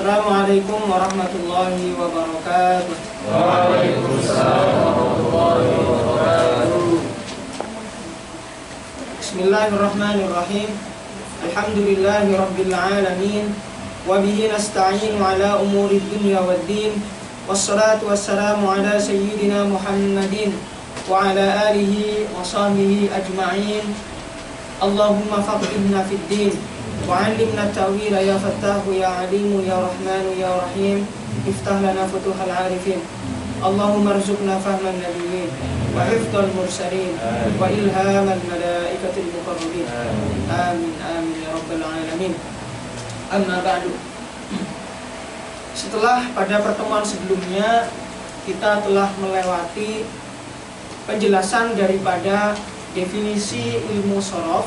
Assalamualaikum warahmatullahi wabarakatuh. Waalaikumsalam warahmatullahi wabarakatuh. Bismillahirrahmanirrahim. Alhamdulillahi rabbil alamin. Wa bihi nasta'inu ala umuri dunya waddin. Wassalatu wassalamu ala sayyidina Muhammadin wa ala alihi wa sahbihi ajma'in. Allahumma faqihna fid din wa 'allimna at-ta'wila ya fattahu ya 'alimu ya rahmanu ya rahim. Iftah lana futuhal 'arifin. Allahumma arzuqna fahman nabiyyin wa hifdzal mursalin wa ilhamal malaikatil muqarrabin. Amin amin ya rabbal alamin. Amma ba'du. Setelah pada pertemuan sebelumnya kita telah melewati penjelasan daripada definisi ilmu shorof,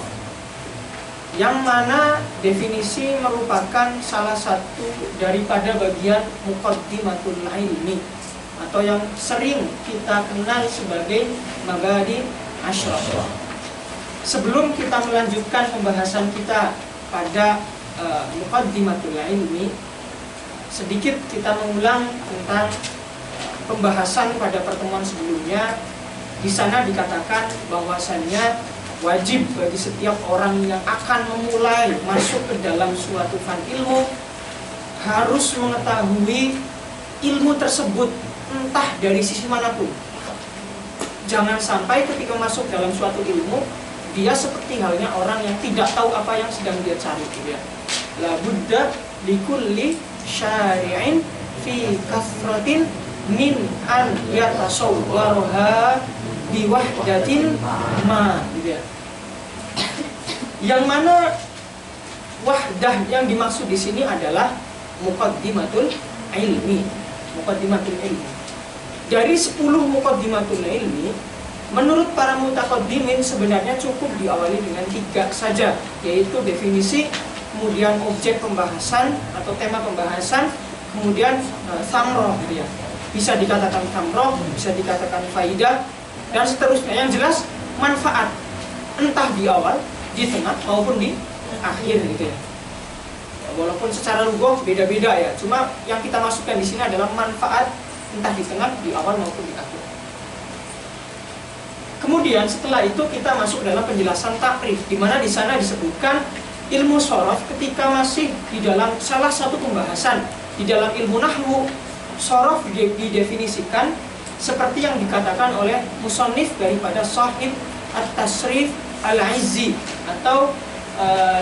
yang mana definisi merupakan salah satu daripada bagian muqaddimatul ilmi, atau yang sering kita kenal sebagai mabadi asyrafah. Sebelum kita melanjutkan pembahasan kita pada muqaddimatul ilmi, sedikit kita mengulang tentang pembahasan pada pertemuan sebelumnya. Di sana dikatakan bahwasannya wajib bagi setiap orang yang akan memulai masuk ke dalam suatu fan ilmu harus mengetahui ilmu tersebut entah dari sisi manapun. Jangan sampai ketika masuk dalam suatu ilmu dia seperti halnya orang yang tidak tahu apa yang sedang dia cari, gitu ya. La budda likulli syari'in fi kafratin min an yatasawwaruha biwahdatin ma, gitu ya. Yang mana wahdah yang dimaksud di sini adalah muqaddimatul ilmi. Muqaddimatul ilmi. Dari 10 muqaddimatul ilmi, menurut para mutaqaddimin sebenarnya cukup diawali dengan 3 saja, yaitu definisi, kemudian objek pembahasan atau tema pembahasan, kemudian thamroh, gitu ya. Bisa dikatakan thamroh, bisa dikatakan faidah, dan seterusnya. Yang jelas manfaat, entah di awal, di tengah, maupun di akhir, gitu ya. Walaupun secara lughah beda-beda ya, cuma yang kita masukkan di sini adalah manfaat, entah di tengah, di awal, maupun di akhir. Kemudian setelah itu kita masuk dalam penjelasan takrif, di mana di sana disebutkan ilmu shorof ketika masih di dalam salah satu pembahasan di dalam ilmu nahwu. Shorof didefinisikan seperti yang dikatakan oleh musannif daripada Shahib At-Tasrif Al-Izzi atau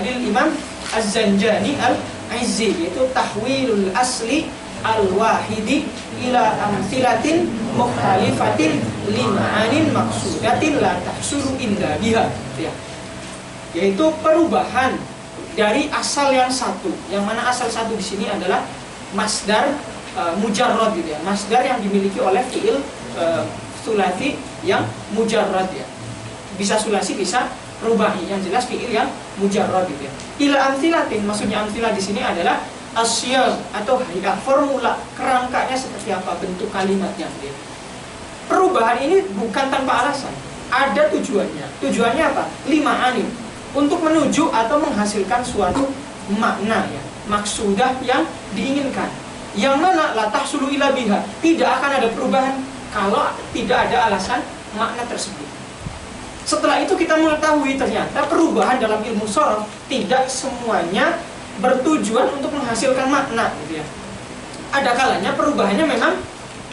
lil Imam Az-Zanjani Al-Izzi, yaitu tahwilul asli al-wahidi ila amthilatin mukhtalifatin lima'anin maksudatin la tahsulu illa biha, ya. Yaitu perubahan dari asal yang satu, yang mana asal satu di sini adalah masdar mujarrad, gitu ya. Masdar yang dimiliki oleh fiil sulasi yang mujarrad, ya. Bisa sulasi, bisa rubahi, yang jelas fiil yang mujarrad, gitu ya. Ila amthilatin, maksudnya amthilah di sini adalah asyam atau hayah, formula, kerangkanya seperti apa, bentuk kalimatnya, gitu ya. Perubahan ini bukan tanpa alasan, ada tujuannya. Tujuannya apa? 5 anim, untuk menuju atau menghasilkan suatu makna, ya, maksudah yang diinginkan, yang mana la tahsulu ila biha, tidak akan ada perubahan kalau tidak ada alasan makna tersebut. Setelah itu kita mengetahui ternyata perubahan dalam ilmu shorof tidak semuanya bertujuan untuk menghasilkan makna, gitu ya. Ada kalanya perubahannya memang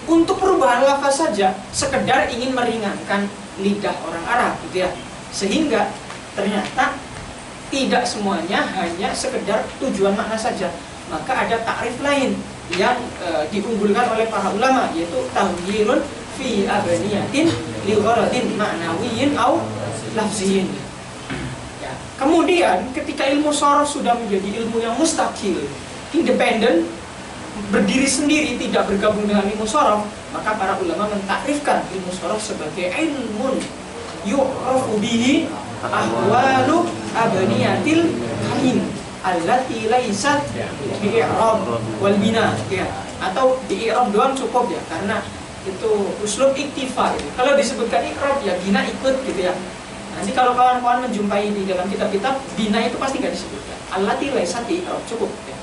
untuk perubahan lafaz saja, sekedar ingin meringankan lidah orang Arab, gitu ya. Sehingga ternyata tidak semuanya hanya sekedar tujuan makna saja. Maka ada takrif lain yang diunggulkan oleh para ulama, yaitu tahyilun fi abniyatin li gharadin ma'nawiyyin au lafziyyin. Ya. Kemudian ketika ilmu shorof sudah menjadi ilmu yang mustaqil, independen, berdiri sendiri, tidak bergabung dengan ilmu shorof, maka para ulama mentakrifkan ilmu shorof sebagai ilmun yu'rafu bihi ahwalu abniyatil kalim allati laysat bi'irab wal bina, ya. Atau bi'irab doang cukup, ya, karena itu uslub iktifa, gitu. Kalau disebutkan i'rab, ya bina ikut, gitu ya. Nanti kalau kawan-kawan menjumpai di dalam kitab-kitab bina itu pasti nggak disebutkan. Allati laysat bi'irab, cukup, ya.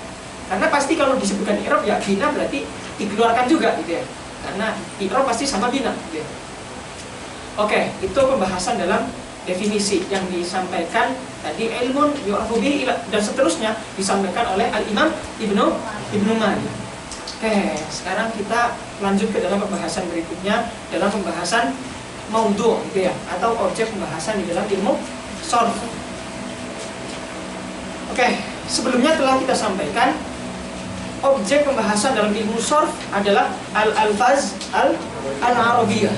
Karena pasti kalau disebutkan i'rab ya bina berarti dikeluarkan juga gitu ya. Karena i'rab pasti sama bina gitu ya. Oke, itu pembahasan dalam definisi yang disampaikan tadi, ilmun yu'rafu bihi dan seterusnya disampaikan oleh Al-Imam Ibnu Malik. Oke, sekarang kita lanjut ke dalam pembahasan berikutnya, dalam pembahasan maudhu gitu ya, atau objek pembahasan di dalam ilmu sharh. Oke, sebelumnya telah kita sampaikan objek pembahasan dalam ilmu sharh adalah al-alfaz al-arabiyah.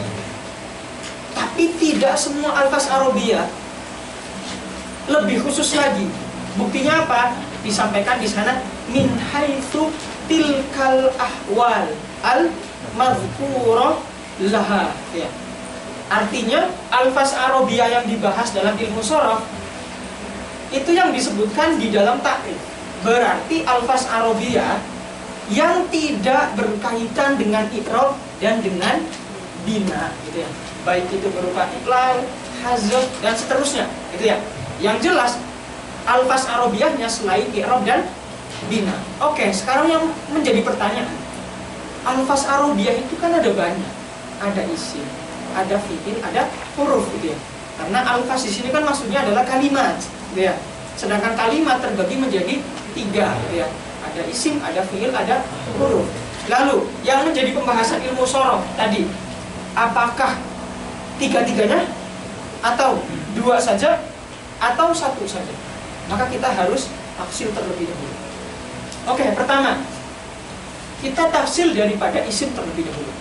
Tapi tidak semua alfaz arabiyah, lebih khusus lagi. Buktinya apa? Disampaikan di sana min haitsu tilkal ahwal al-madhkurah laha ya. Artinya alfaz arabiyah yang dibahas dalam ilmu sharh itu yang disebutkan di dalam takrif. Berarti alfaz arabiyah yang tidak berkaitan dengan i'rab dan dengan bina gitu ya. Baik itu berupa iqlal, hazf dan seterusnya gitu ya. Yang jelas alfaz arabiyahnya selain i'rab dan bina. Oke, sekarang yang menjadi pertanyaan, alfaz arabiyah itu kan ada banyak. Ada isim, ada fi'il, ada huruf gitu ya. Karena alfaz di sini kan maksudnya adalah kalimat gitu ya. Sedangkan kalimat terbagi menjadi 3 gitu ya. Ada isim, ada fi'il, ada huruf. Lalu yang menjadi pembahasan ilmu sharh tadi, apakah 3-3-nya atau 2 saja atau 1 saja? Maka kita harus tafsil terlebih dahulu. Oke, pertama kita tafsil daripada isim terlebih dahulu.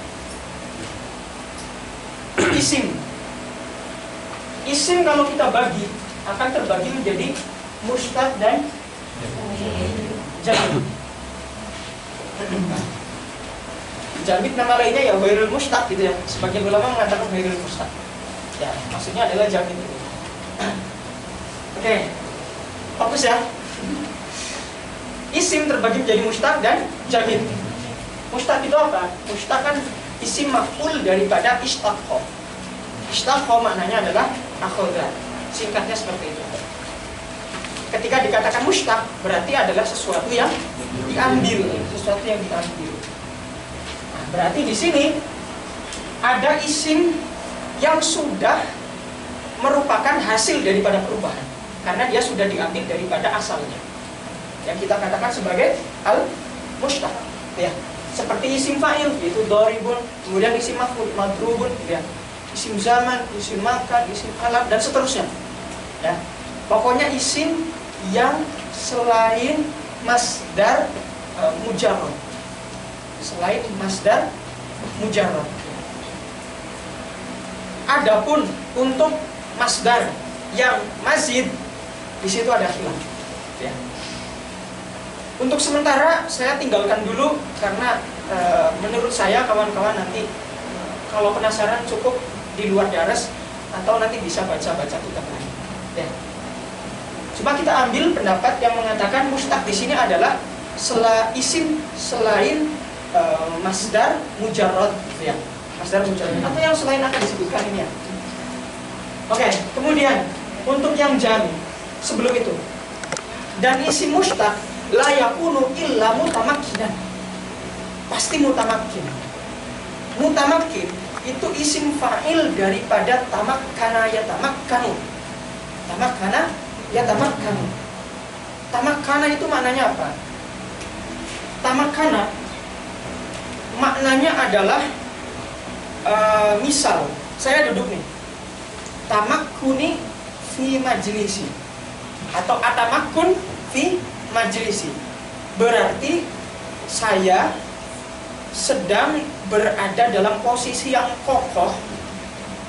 Isim kalau kita bagi akan terbagi menjadi mustaq dan jamid. Jamid nama lainnya ya ghairul mustaq gitu ya. Sebagian ulama mengatakan ghairul mustaq. Ya, maksudnya adalah jamid itu. Oke. Fokus ya. Isim terbagi menjadi mustaq dan jamid. Mustaq itu apa? Mustaq kan isim maf'ul daripada ishtaqqa. Ishtaqqa maknanya adalah akhadha. Singkatnya seperti itu. Ketika dikatakan mustaq berarti adalah sesuatu yang diambil, sesuatu yang diambil. Nah, berarti di sini ada isim yang sudah merupakan hasil daripada perubahan karena dia sudah diambil daripada asalnya. Yang kita katakan sebagai al-mustaq ya. Seperti isim fa'il yaitu dharibun, kemudian isim maf'ul madrubun ya. Isim zaman, isim makan, isim alat dan seterusnya. Ya. Pokoknya isim yang selain masdar mujarrad. Selain masdar mujarrad. Adapun untuk masdar yang mazid di situ ada khilaf. Ya. Untuk sementara saya tinggalkan dulu karena menurut saya kawan-kawan nanti kalau penasaran cukup di luar daras atau nanti bisa baca-baca kitab lain. Ya. Cuma kita ambil pendapat yang mengatakan mustaq di sini adalah isim selain masdar mujarrad, ya. Masdar mujarrad atau yang selain akan disebutkan ini ya. Oke, kemudian untuk yang jami sebelum itu dan isim mustaq la yakunu illa mutamakkinan. Pasti mutamakkin. Mutamakkin itu isim fa'il daripada tamakkana yatamakkanu. Tamakkana yatamakkanu. Tamakkana itu maknanya apa? Tamakkana maknanya adalah misal saya duduk nih. Tamakkuni fi majlisi atau atamakkun fi majlisi. Berarti saya sedang berada dalam posisi yang kokoh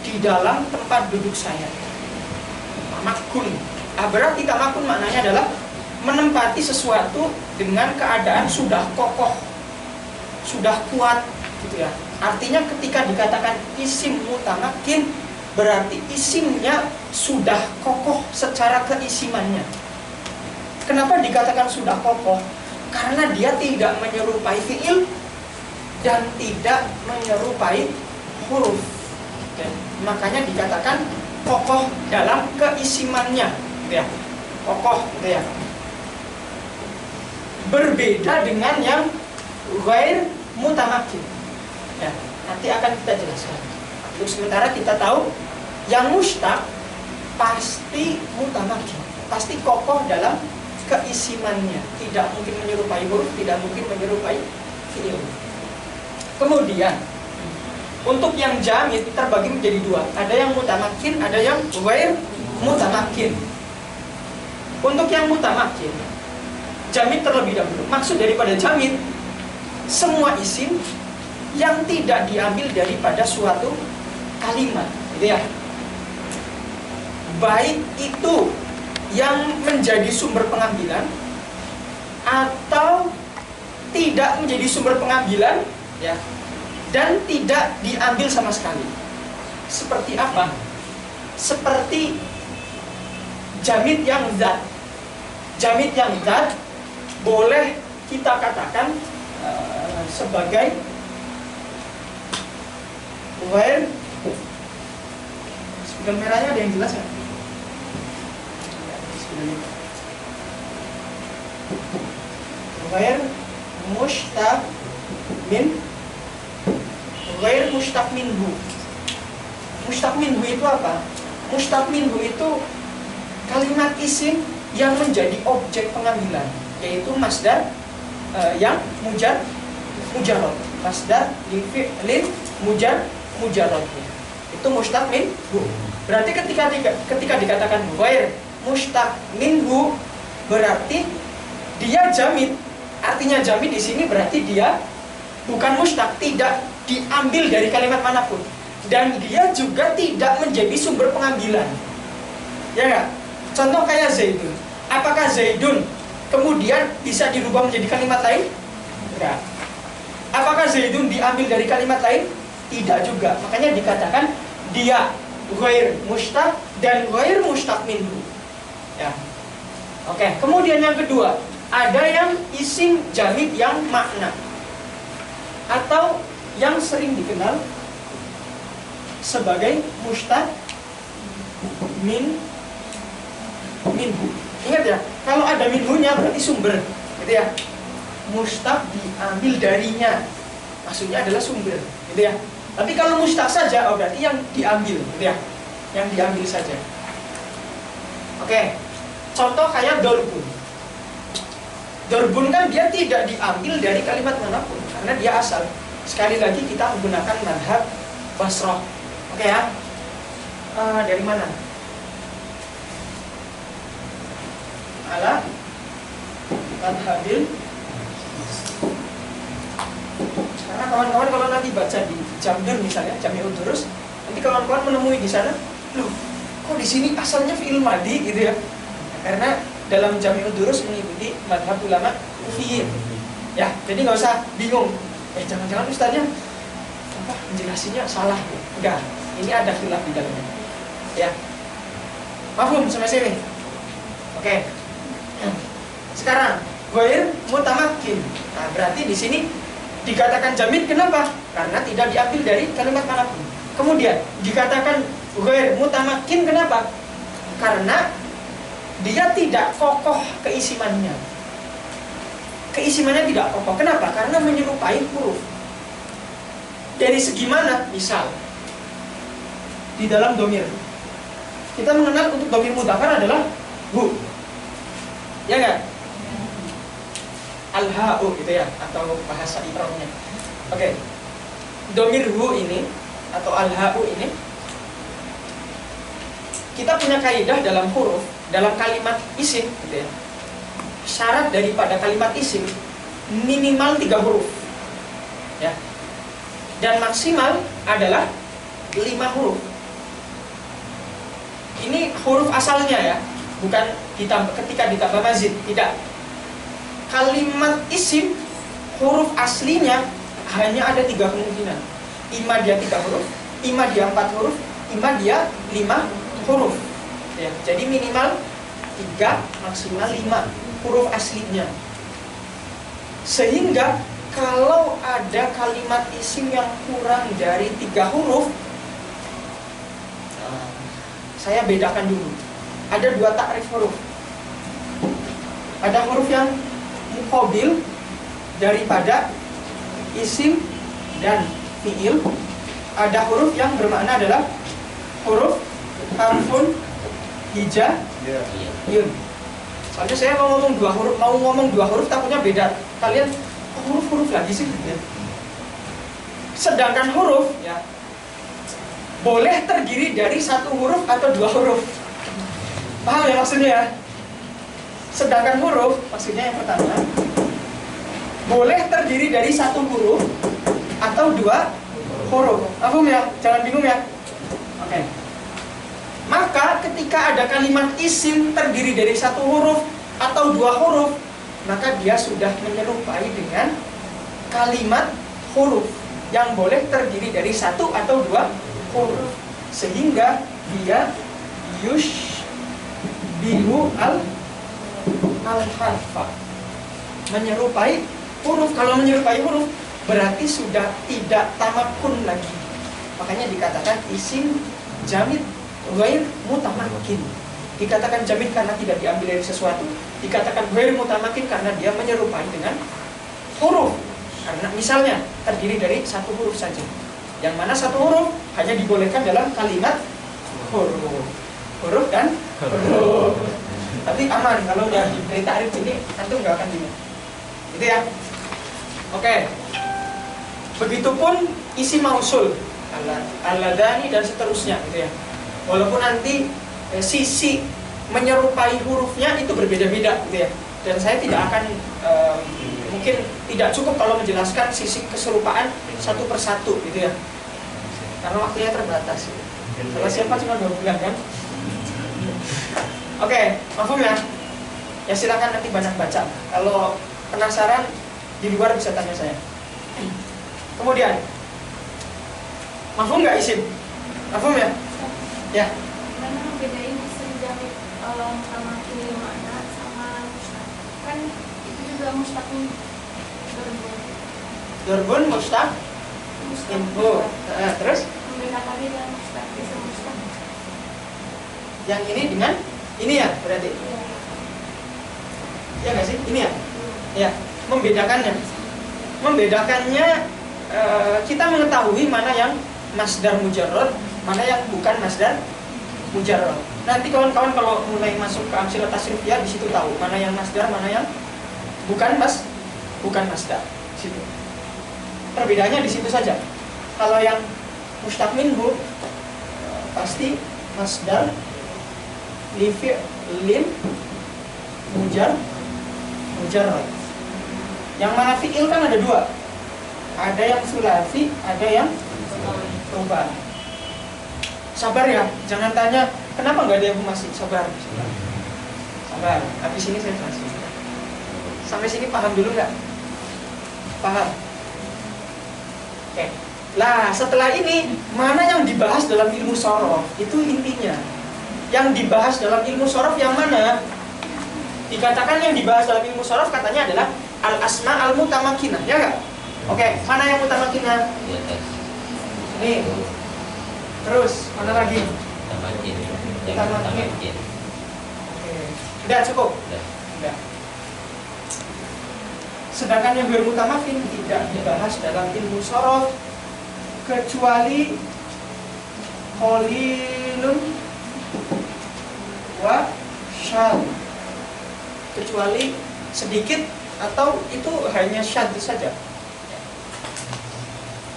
di dalam tempat duduk saya. Tamakkun. Berarti tamakkun maknanya adalah menempati sesuatu dengan keadaan sudah kokoh, sudah kuat gitu ya. Artinya ketika dikatakan isim mutamakkin berarti isimnya sudah kokoh secara keisimannya. Kenapa dikatakan sudah kokoh? Karena dia tidak menyerupai fi'il dan tidak menyerupai huruf. Dan makanya dikatakan kokoh dalam keisimannya, gitu ya. Kokoh, gitu ya. berbeda dengan yang ghair mutamakin. Ya, nanti akan kita jelaskan. Untuk sementara kita tahu yang mustaq pasti mutamakin, pasti kokoh dalam keisimannya, tidak mungkin menyerupai huruf, tidak mungkin menyerupai fi'il. Kemudian untuk yang jamid terbagi menjadi dua, ada yang mutamakin, ada yang ghair mutamakin. Untuk yang mutamakin, jamid terlebih dahulu. Maksud daripada jamid, semua isim yang tidak diambil daripada suatu kalimat, gitu ya. Baik itu yang menjadi sumber pengambilan atau tidak menjadi sumber pengambilan, ya, dan tidak diambil sama sekali. Seperti apa? Seperti jamid yang zat. Jamid yang zat boleh kita katakan sebagai ghair. Spidol merahnya ada yang jelas ya? Ghair mushtaq min, ghair mushtaq minhu. Mushtaq minhu itu apa? Mushtaq minhu itu kalimat isim yang menjadi objek pengambilan, yaitu masdar yang mujarrad, masdar lin mujarrad. Itu mushtaq minhu. Berarti ketika dikatakan ghair mushtaq minhu, berarti dia jamid. Artinya jamid di sini berarti dia bukan mushtaq, tidak diambil dari kalimat manapun, dan dia juga tidak menjadi sumber pengambilan. Ya enggak? Contoh kayak Zaidun. Apakah Zaidun kemudian bisa dirubah menjadi kalimat lain? Enggak. Apakah Zaidun diambil dari kalimat lain? Tidak juga. Makanya dikatakan dia ghair mushtaq dan ghair mushtaq minhu. Ya. Oke, kemudian yang kedua, ada yang isim jamid yang makna, atau yang sering dikenal sebagai mushtaq minhu. Ingat ya, kalau ada minhunya berarti sumber, gitu ya. Mushtaq diambil darinya, maksudnya adalah sumber, gitu ya. Tapi kalau mushtaq saja, oh berarti yang diambil, gitu ya, yang diambil saja. Oke, contoh kayak dorbun. Dorbun kan dia tidak diambil dari kalimat manapun, karena dia asal. Sekali lagi kita menggunakan madhab Basrah. Oke ya, dari mana? Ala madhabil. Karena kawan-kawan kalau nanti baca di Jamdur misalnya, Jami'ud Durus, nanti kawan-kawan menemui di sana, loh, kok di sini asalnya fi'il madi gitu ya? Karena dalam Jami'ud Durus mengikuti madhab ulama Kufiyin. Ya, jadi nggak usah bingung. Jangan-jangan ustaznya menjelasinya salah. Enggak, ini ada khilaf di dalamnya. Ya, mafhum sampai sini. Oke. Sekarang ghair mutamakin. Nah, berarti di sini dikatakan jamid kenapa? Karena tidak diambil dari kalimat manapun. Kemudian dikatakan ghair mutamakin kenapa? Karena dia tidak kokoh keisimannya. Keisimannya tidak kokoh. Kenapa? Karena menyerupai huruf. Dari segi mana? Misal di dalam domir, kita mengenal untuk domir mudzakkar adalah hu, ya nggak? Al-ha'u gitu ya, atau bahasa i'rabnya. Oke. Domir hu ini atau al-ha'u ini, kita punya kaidah dalam huruf, dalam kalimat isim gitu ya. Syarat daripada kalimat isim minimal 3 huruf. Ya. Dan maksimal adalah 5 huruf. Ini huruf asalnya ya, bukan ketika ditambah mazid, tidak. Kalimat isim huruf aslinya hanya ada 3 kemungkinan. Ima dia 3 huruf, ima dia 4 huruf, ima dia 5 huruf. Ya, jadi minimal 3, maksimal 5 huruf aslinya. Sehingga kalau ada kalimat isim yang kurang dari 3 huruf, saya bedakan dulu. Ada 2 takrif huruf. Ada huruf yang muqabil daripada isim dan fiil, ada huruf yang bermakna adalah huruf harfun hija yun. Soalnya saya mau ngomong dua huruf takutnya beda. Kalian huruf-huruf lagi sih. Ya. Sedangkan huruf ya boleh terdiri dari satu huruf atau dua huruf. Paham ya maksudnya ya? Sedangkan huruf maksudnya yang pertama boleh terdiri dari satu huruf atau dua huruf. Paham ya? Jangan bingung ya. Oke. Maka ketika ada kalimat isim terdiri dari satu huruf atau dua huruf, maka dia sudah menyerupai dengan kalimat huruf yang boleh terdiri dari satu atau dua huruf, sehingga dia yushbihu al-harfa, menyerupai huruf. Kalau menyerupai huruf berarti sudah tidak tamakun lagi. Makanya dikatakan isim jamid ghair mutamakin. Dikatakan jamid karena tidak diambil dari sesuatu. Dikatakan ghair mutamakin karena dia menyerupai dengan huruf. Karena misalnya terdiri dari satu huruf saja, yang mana satu huruf hanya dibolehkan dalam kalimat huruf dan huruf. Tapi aman kalau udah diberi takrif ini, antum nggak akan bingung. Gitu ya. Oke. Begitupun isi mausul, al-ladani dan seterusnya, gitu ya. Walaupun nanti sisi menyerupai hurufnya itu berbeda-beda, gitu ya. Dan saya tidak akan mungkin tidak cukup kalau menjelaskan sisi keserupaan satu persatu, gitu ya. Karena waktunya terbatas. Kalau siapa cuma 2 bulan kan? Oke, mafhum ya? Ya silakan nanti banyak baca. Kalau penasaran di luar bisa tanya saya. Kemudian, mafhum nggak isim? Mafhum ya? Ya. Mana bedain isim jamid sama fiil makna sama mustaq? Kan itu juga mustaqim Dorbun mustaq. Terus? Membedakannya dengan mustaq, isim mustaq. Yang ini dengan ini ya berarti? Ya nggak sih? Ini ya? Ya. Membedakannya kita mengetahui mana yang masdar mujarrad, mana yang bukan masdar mujarrad. Nanti kawan-kawan kalau mulai masuk ke amsilah tasrifiyah di situ tahu mana yang masdar, mana yang bukan masdar. Situ. Perbedaannya di situ saja. Kalau yang mustaq minhu pasti masdar li fi'lin mujarrad. Yang mana fi'il kan ada 2. Ada yang sulasi, ada yang rubah. Sabar ya, jangan tanya kenapa nggak ada yang masih. Sabar. Habis ini saya jelasin. Sampai sini paham dulu nggak? Paham? Oke. Lah setelah ini mana yang dibahas dalam ilmu shorof? Itu intinya. Yang dibahas dalam ilmu shorof yang mana? Dikatakan yang dibahas dalam ilmu shorof katanya adalah al-asma al-mutamakinah, ya nggak? Oke, mana yang mutamakinah? Nih. Terus, mana lagi? Mutamakin. Oke. Udah cukup? Udah. Sedangkan yang bermutamakin tidak dibahas dalam ilmu shorof kecuali qalilun wa syadz. Kecuali sedikit atau itu hanya syadz saja.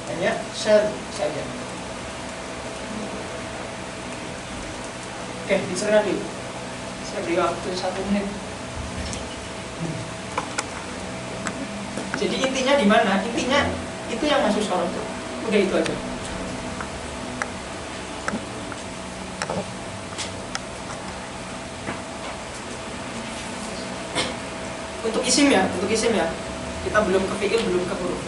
Hanya syadz saja. Oke, dicerna dulu. Saya beri waktu 1 menit. Jadi intinya di mana? Intinya itu yang masuk shorof tuh. Udah itu aja. Untuk isim ya. Kita belum ke fi'il, belum ke huruf.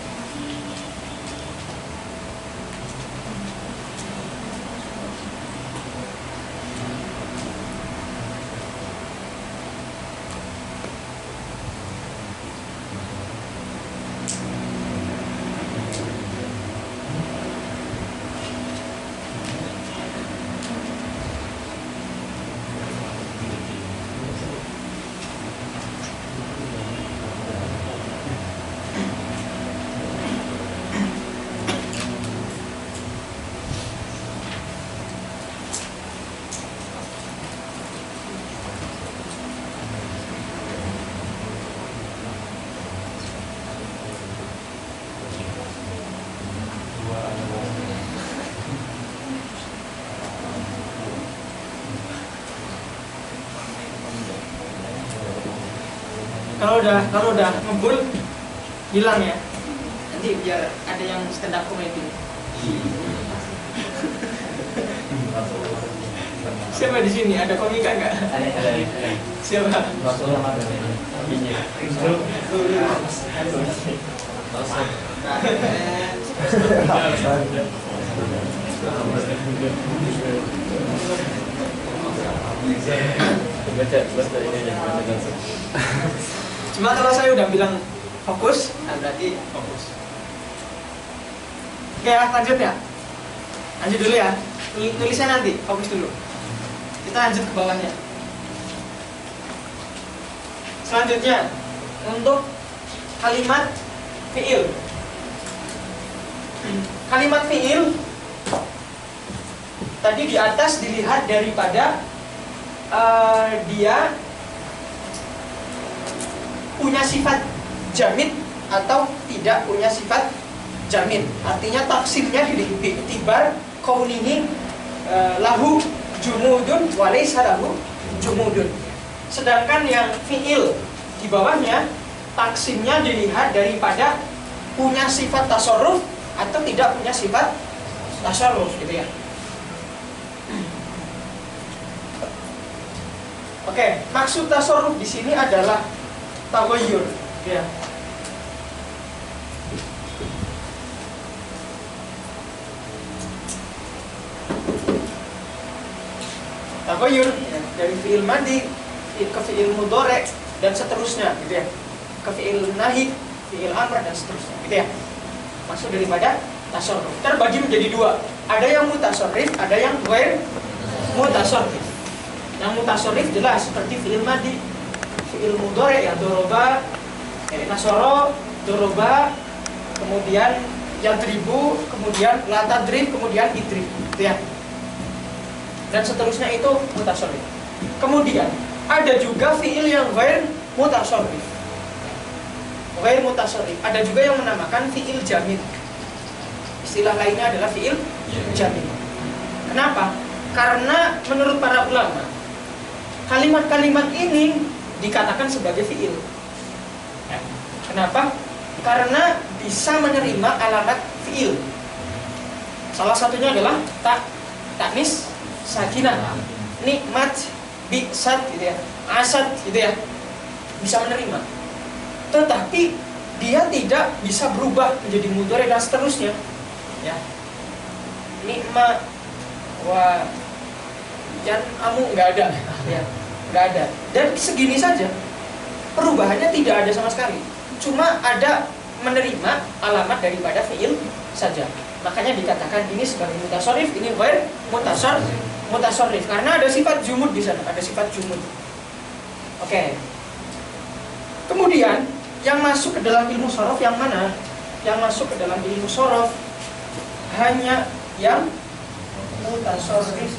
Kalau udah ngebul hilang ya. Nanti biar ada yang stand up comedy. Siapa di sini? Ada komika nggak? Ada. Siapa? Rasulullah ada ini. Cuma kalau saya udah bilang fokus, nah berarti fokus. Oke ya, lanjut ya. Lanjut dulu ya. Tulisnya nanti, fokus dulu. Kita lanjut ke bawahnya. Selanjutnya untuk kalimat fi'il. Kalimat fi'il tadi di atas dilihat daripada dia punya sifat jamid atau tidak punya sifat jamid. Artinya tafsirnya diiktibar kaunihi lahu jumudun walaysa lahu jumudun. Sedangkan yang fi'il di bawahnya taksimnya dilihat daripada punya sifat tasarruf atau tidak punya sifat tasarruf gitu ya. Oke, maksud tasarruf di sini adalah taghayyur ya. Taghayyur ya, dari fi'il madhi ke fi'il mudhari' dan seterusnya gitu ya. Ke fi'il nahi, fi'il amr dan seterusnya gitu ya. Maksud daripada tasarruf terbagi menjadi dua. Ada yang mutasarrif, ada yang ghair mutasarrif. Yang mutasarrif jelas seperti fi'il madhi, fi'il mudhari' ya doroba, nasoro, doroba, kemudian yadribu, kemudian la tadrib, kemudian idrib gitu ya. Dan seterusnya itu mutasarrif. Kemudian ada juga fi'il yang ghair mutasarrif. Ghair mutasarrif. Ada juga yang menamakan fi'il jamid. Istilah lainnya adalah fi'il jamid. Kenapa? Karena menurut para ulama kalimat-kalimat ini dikatakan sebagai fi'il. Kenapa? Karena bisa menerima alamat fi'il. Salah satunya adalah taknis sakinah, nikmat, bi'sat gitu ya, asad gitu ya, bisa menerima. Tetapi dia tidak bisa berubah menjadi mudhari dan seterusnya ya. Nikmat wa dan amu nggak ada ya, nggak ada. Dan segini saja perubahannya tidak ada sama sekali, cuma ada menerima alamat daripada fi'il saja. Makanya dikatakan ini sebagai mutasarrif, ini ghair mutasarrif karena ada sifat jumud di sana, ada sifat jumud. Oke. Kemudian yang masuk ke dalam ilmu shorof yang mana? Yang masuk ke dalam ilmu shorof hanya yang mutasarrif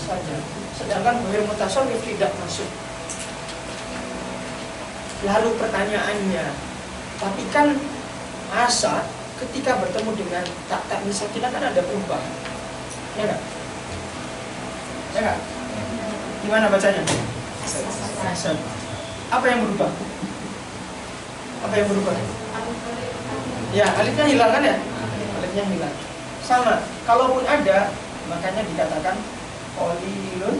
saja. Sedangkan ghair mutasarrif tidak masuk. Lalu pertanyaannya, tapi kan asa ketika bertemu dengan tak misalnya kan ada perubahan, ya nggak? Ya nggak? Gimana bacanya? Asa. Apa yang berubah? Apa yang berubah? Ya, alifnya hilang kan ya? Alifnya hilang. Sama, kalaupun ada, makanya dikatakan qalilun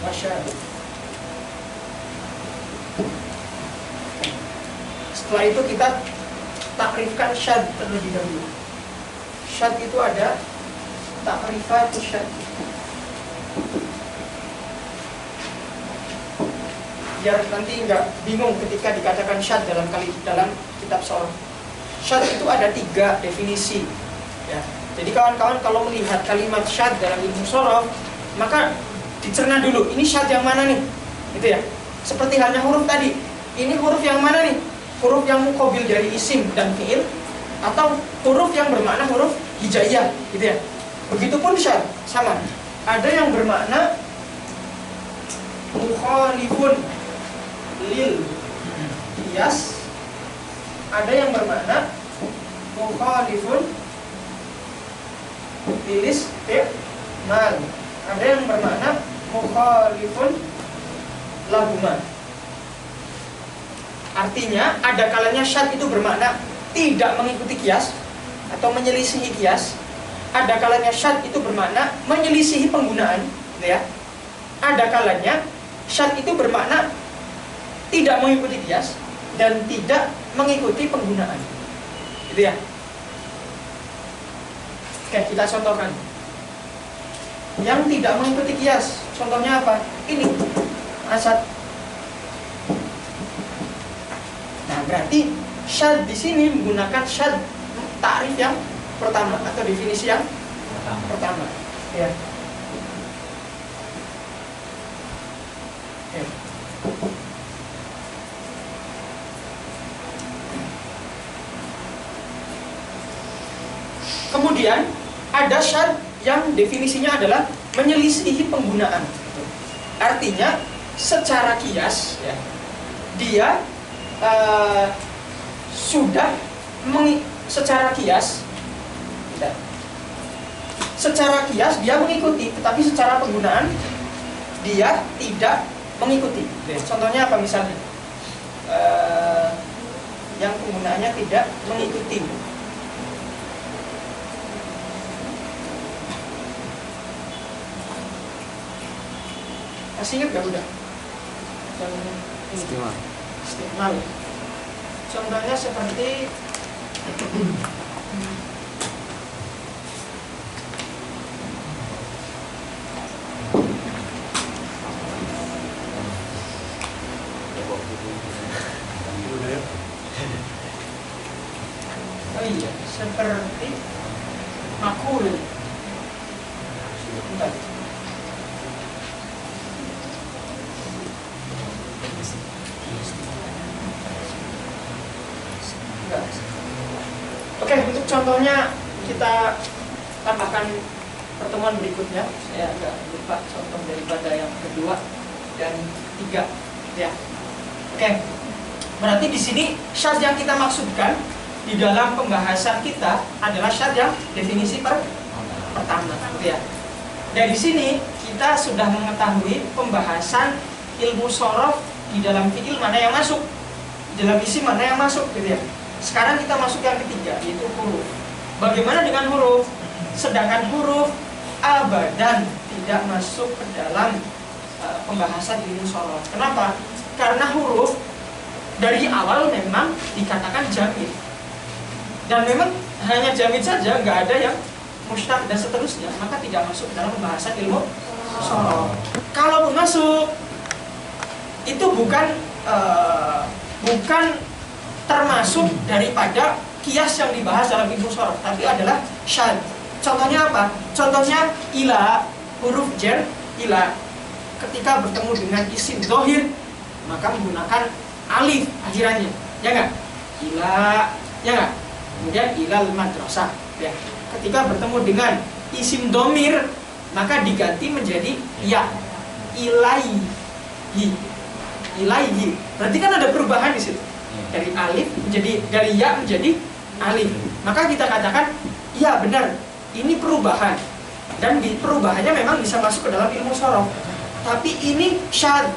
wasyad. Setelah itu kita takrifkan syad terlebih dahulu. Syad itu ada takrifat syad. Biar nanti nggak bingung ketika dikatakan syad dalam kitab shorof. Syad itu ada 3 definisi. Ya. Jadi kawan-kawan kalau melihat kalimat syad dalam ilmu shorof, maka dicerna dulu. Ini syad yang mana nih? Gitu ya. Seperti halnya huruf tadi. Ini huruf yang mana nih? Huruf yang muqabil dari isim dan fi'il atau huruf yang bermakna huruf hijaiyah gitu ya. Begitupun syad sama. Ada yang bermakna mukhalifun lil qiyas, ada yang bermakna mukhalifun lil istimal, ada yang bermakna mukhalifun lahuma. Artinya ada kalanya syad itu bermakna tidak mengikuti qiyas atau menyelisihi qiyas. Ada kalanya syad itu bermakna menyelisihi penggunaan, gitu ya. Ada kalanya syad itu bermakna tidak mengikuti qiyas dan tidak mengikuti penggunaan, gitu ya. Oke, kita contohkan. Yang tidak mengikuti qiyas, contohnya apa? Ini asad. Nah, berarti syad di sini menggunakan syad ta'rif yang pertama atau definisi yang pertama. Ya. Oke. Kemudian ada syad yang definisinya adalah menyelisihi penggunaan. Artinya secara qiyas ya, dia sudah secara qiyas tidak. Secara qiyas dia mengikuti, tetapi secara penggunaan dia tidak mengikuti. Contohnya apa misalnya? Yang penggunaannya tidak mengikuti. Masih ingat gak udah? Istimal. Contohnya seperti oh iya, seperti makul. Bentar. Oke, untuk contohnya kita tambahkan pertemuan berikutnya. Saya agak lupa contoh daripada yang kedua dan tiga, ya. Oke, berarti di sini syad yang kita maksudkan di dalam pembahasan kita adalah syad yang definisi pertama, ya. Dari sini kita sudah mengetahui pembahasan ilmu shorof di dalam fi'il mana yang masuk, di dalam isim mana yang masuk, gitu ya. Sekarang kita masuk yang ketiga, yaitu huruf. Bagaimana dengan huruf? Sedangkan huruf abadan tidak masuk ke dalam pembahasan ilmu shorof. Kenapa? Karena huruf dari awal memang dikatakan jamid, dan memang hanya jamid saja, nggak ada yang mushtaq dan seterusnya, maka tidak masuk dalam pembahasan ilmu shorof. Kalaupun masuk, itu bukan termasuk daripada qiyas yang dibahas dalam ilmu shorof, tapi adalah syad. Contohnya apa? Contohnya ila, huruf jar ila ketika bertemu dengan isim dhohir maka menggunakan alif akhirannya, ya nggak? Ila, ya nggak? Kemudian ilal madrasah, ya. Ketika bertemu dengan isim domir maka diganti menjadi ya, ilaihi, ilaihi. Berarti kan ada perubahan di situ. Dari alif menjadi, dari ya menjadi alif. Maka kita katakan, iya benar, ini perubahan. Dan di perubahannya memang bisa masuk ke dalam ilmu shorof. Tapi ini syad,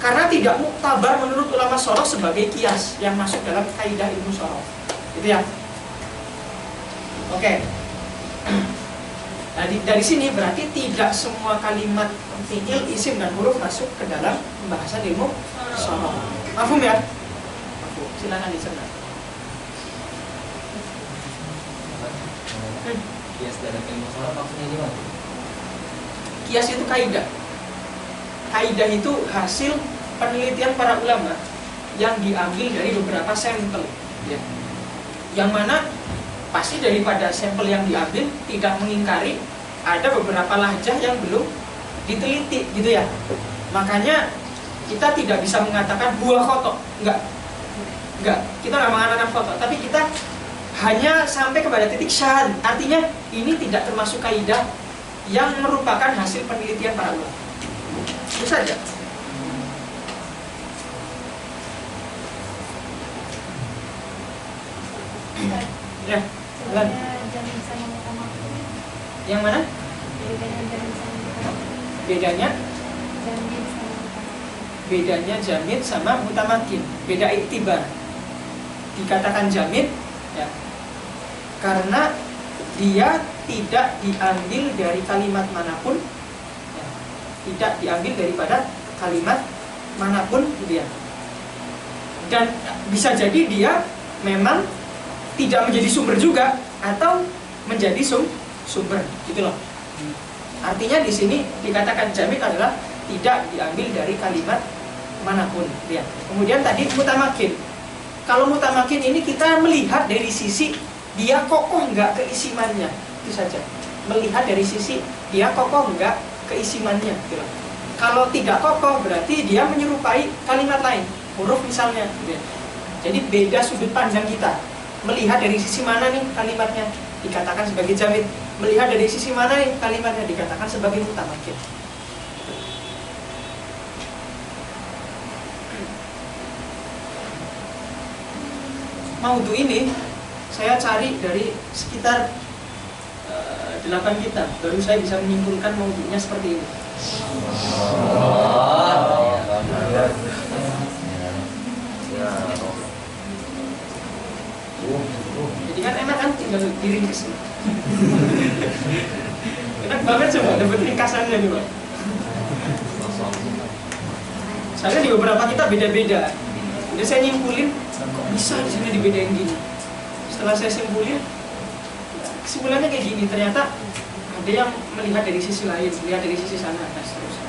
karena tidak muktabar menurut ulama shorof sebagai qiyas yang masuk dalam kaidah ilmu shorof. Gitu ya. Oke. Nah, dari sini berarti tidak semua kalimat fi'il, isim dan huruf masuk ke dalam pembahasan ilmu shorof. Mafhum ya? Silakan dicerna. Qiyas dalam ilmu shorof maksudnya gimana? Qiyas itu kaidah. Kaidah itu hasil penelitian para ulama yang diambil dari beberapa sampel, ya. Yang mana pasti daripada sampel yang diambil tidak mengingkari ada beberapa lahjah yang belum diteliti, gitu ya. Makanya kita tidak bisa mengatakan buah khoto, enggak, kita nggak mengatakan khoto, tapi kita hanya sampai kepada titik syahad. Artinya ini tidak termasuk kaidah yang merupakan hasil penelitian para ulama. Itu saja. Ya, jalan. Yang mana? Bedanya? bedanya jamid sama mutamakin, beda iktibar. Dikatakan jamid ya, karena dia tidak diambil dari kalimat manapun ya, tidak diambil daripada kalimat manapun gitu ya. Dan bisa jadi dia memang tidak menjadi sumber juga atau menjadi sumber gitu loh. Artinya di sini dikatakan jamid adalah tidak diambil dari kalimat manapun gitu ya. Kemudian tadi mutamakin. Kalau mutamakin ini kita melihat dari sisi dia kokoh enggak keisimannya, itu saja. Melihat dari sisi dia kokoh enggak keisimannya gitu loh. Kalau tidak kokoh berarti dia menyerupai kalimat lain, huruf misalnya gitu ya. Jadi beda sudut pandang kita. Melihat dari sisi mana nih kalimatnya dikatakan sebagai jamid, melihat dari sisi mana nih kalimatnya dikatakan sebagai mutamakin. Maudhu ini saya cari dari sekitar 8 kitab, baru saya bisa menyimpulkan maudhunya seperti ini. Jadi kan enak kan tinggal diringkas. Enak banget coba dapat ringkasannya nih Pak. Soalnya di beberapa kitab beda-beda. Jadi saya nyimpulin kok bisa di sini dibedain gini. Setelah saya simpulin, kesimpulannya kayak gini. Ternyata ada yang melihat dari sisi lain, melihat dari sisi sana, dan seterusnya.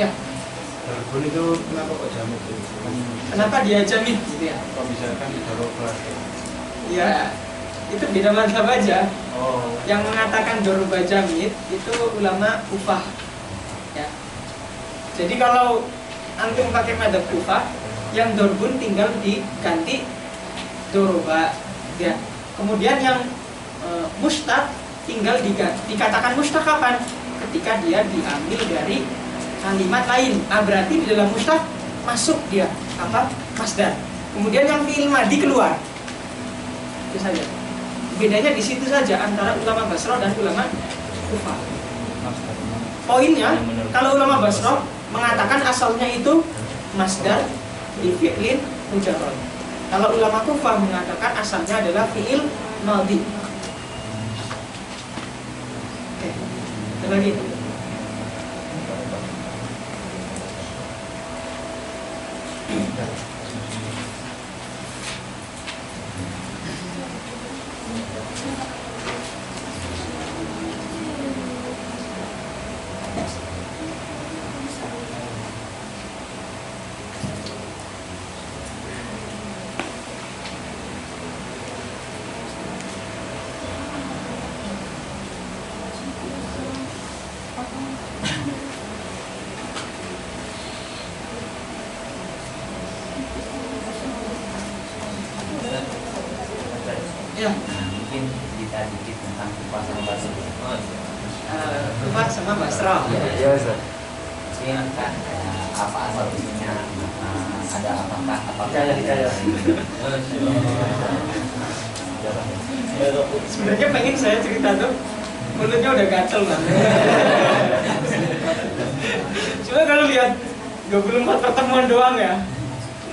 Ya. Darbun itu kenapa kok jamid? Kenapa dia jamid gitu ya? Kok bisa kan ditaruh kelas? Ya, itu beda mazhab aja. Oh. Yang mengatakan doroba jamid itu ulama Kufah. Ya. Jadi kalau antum pakai mazhab Kufah, yang dorbun tinggal diganti doroba. Ya. Kemudian yang mustaq tinggal dikatakan mustaq kapan? Ketika dia diambil dari kalimat lain. Berarti di dalam mustaq masuk dia apa? Masdar. Kemudian yang fi'il madi keluar. Itu saja. Bedanya di situ saja antara ulama Basrah dan ulama Kufah. Poinnya, kalau ulama Basrah mengatakan asalnya itu masdar di fi'lin mujarrad. Kalau ulama Kufah mengatakan asalnya adalah fi'il madhi. Oke. Ada lagi. Ya. Mungkin kita dikit tentang Kufah sama Basrah. Kufah sama Basrah. Iya, Ustaz. Ini kan apa asal usulnya? Ada apakah Sebenarnya pengen saya cerita tuh, mulutnya udah gatel lah. Cuma kalau lihat 24 pertemuan doang ya,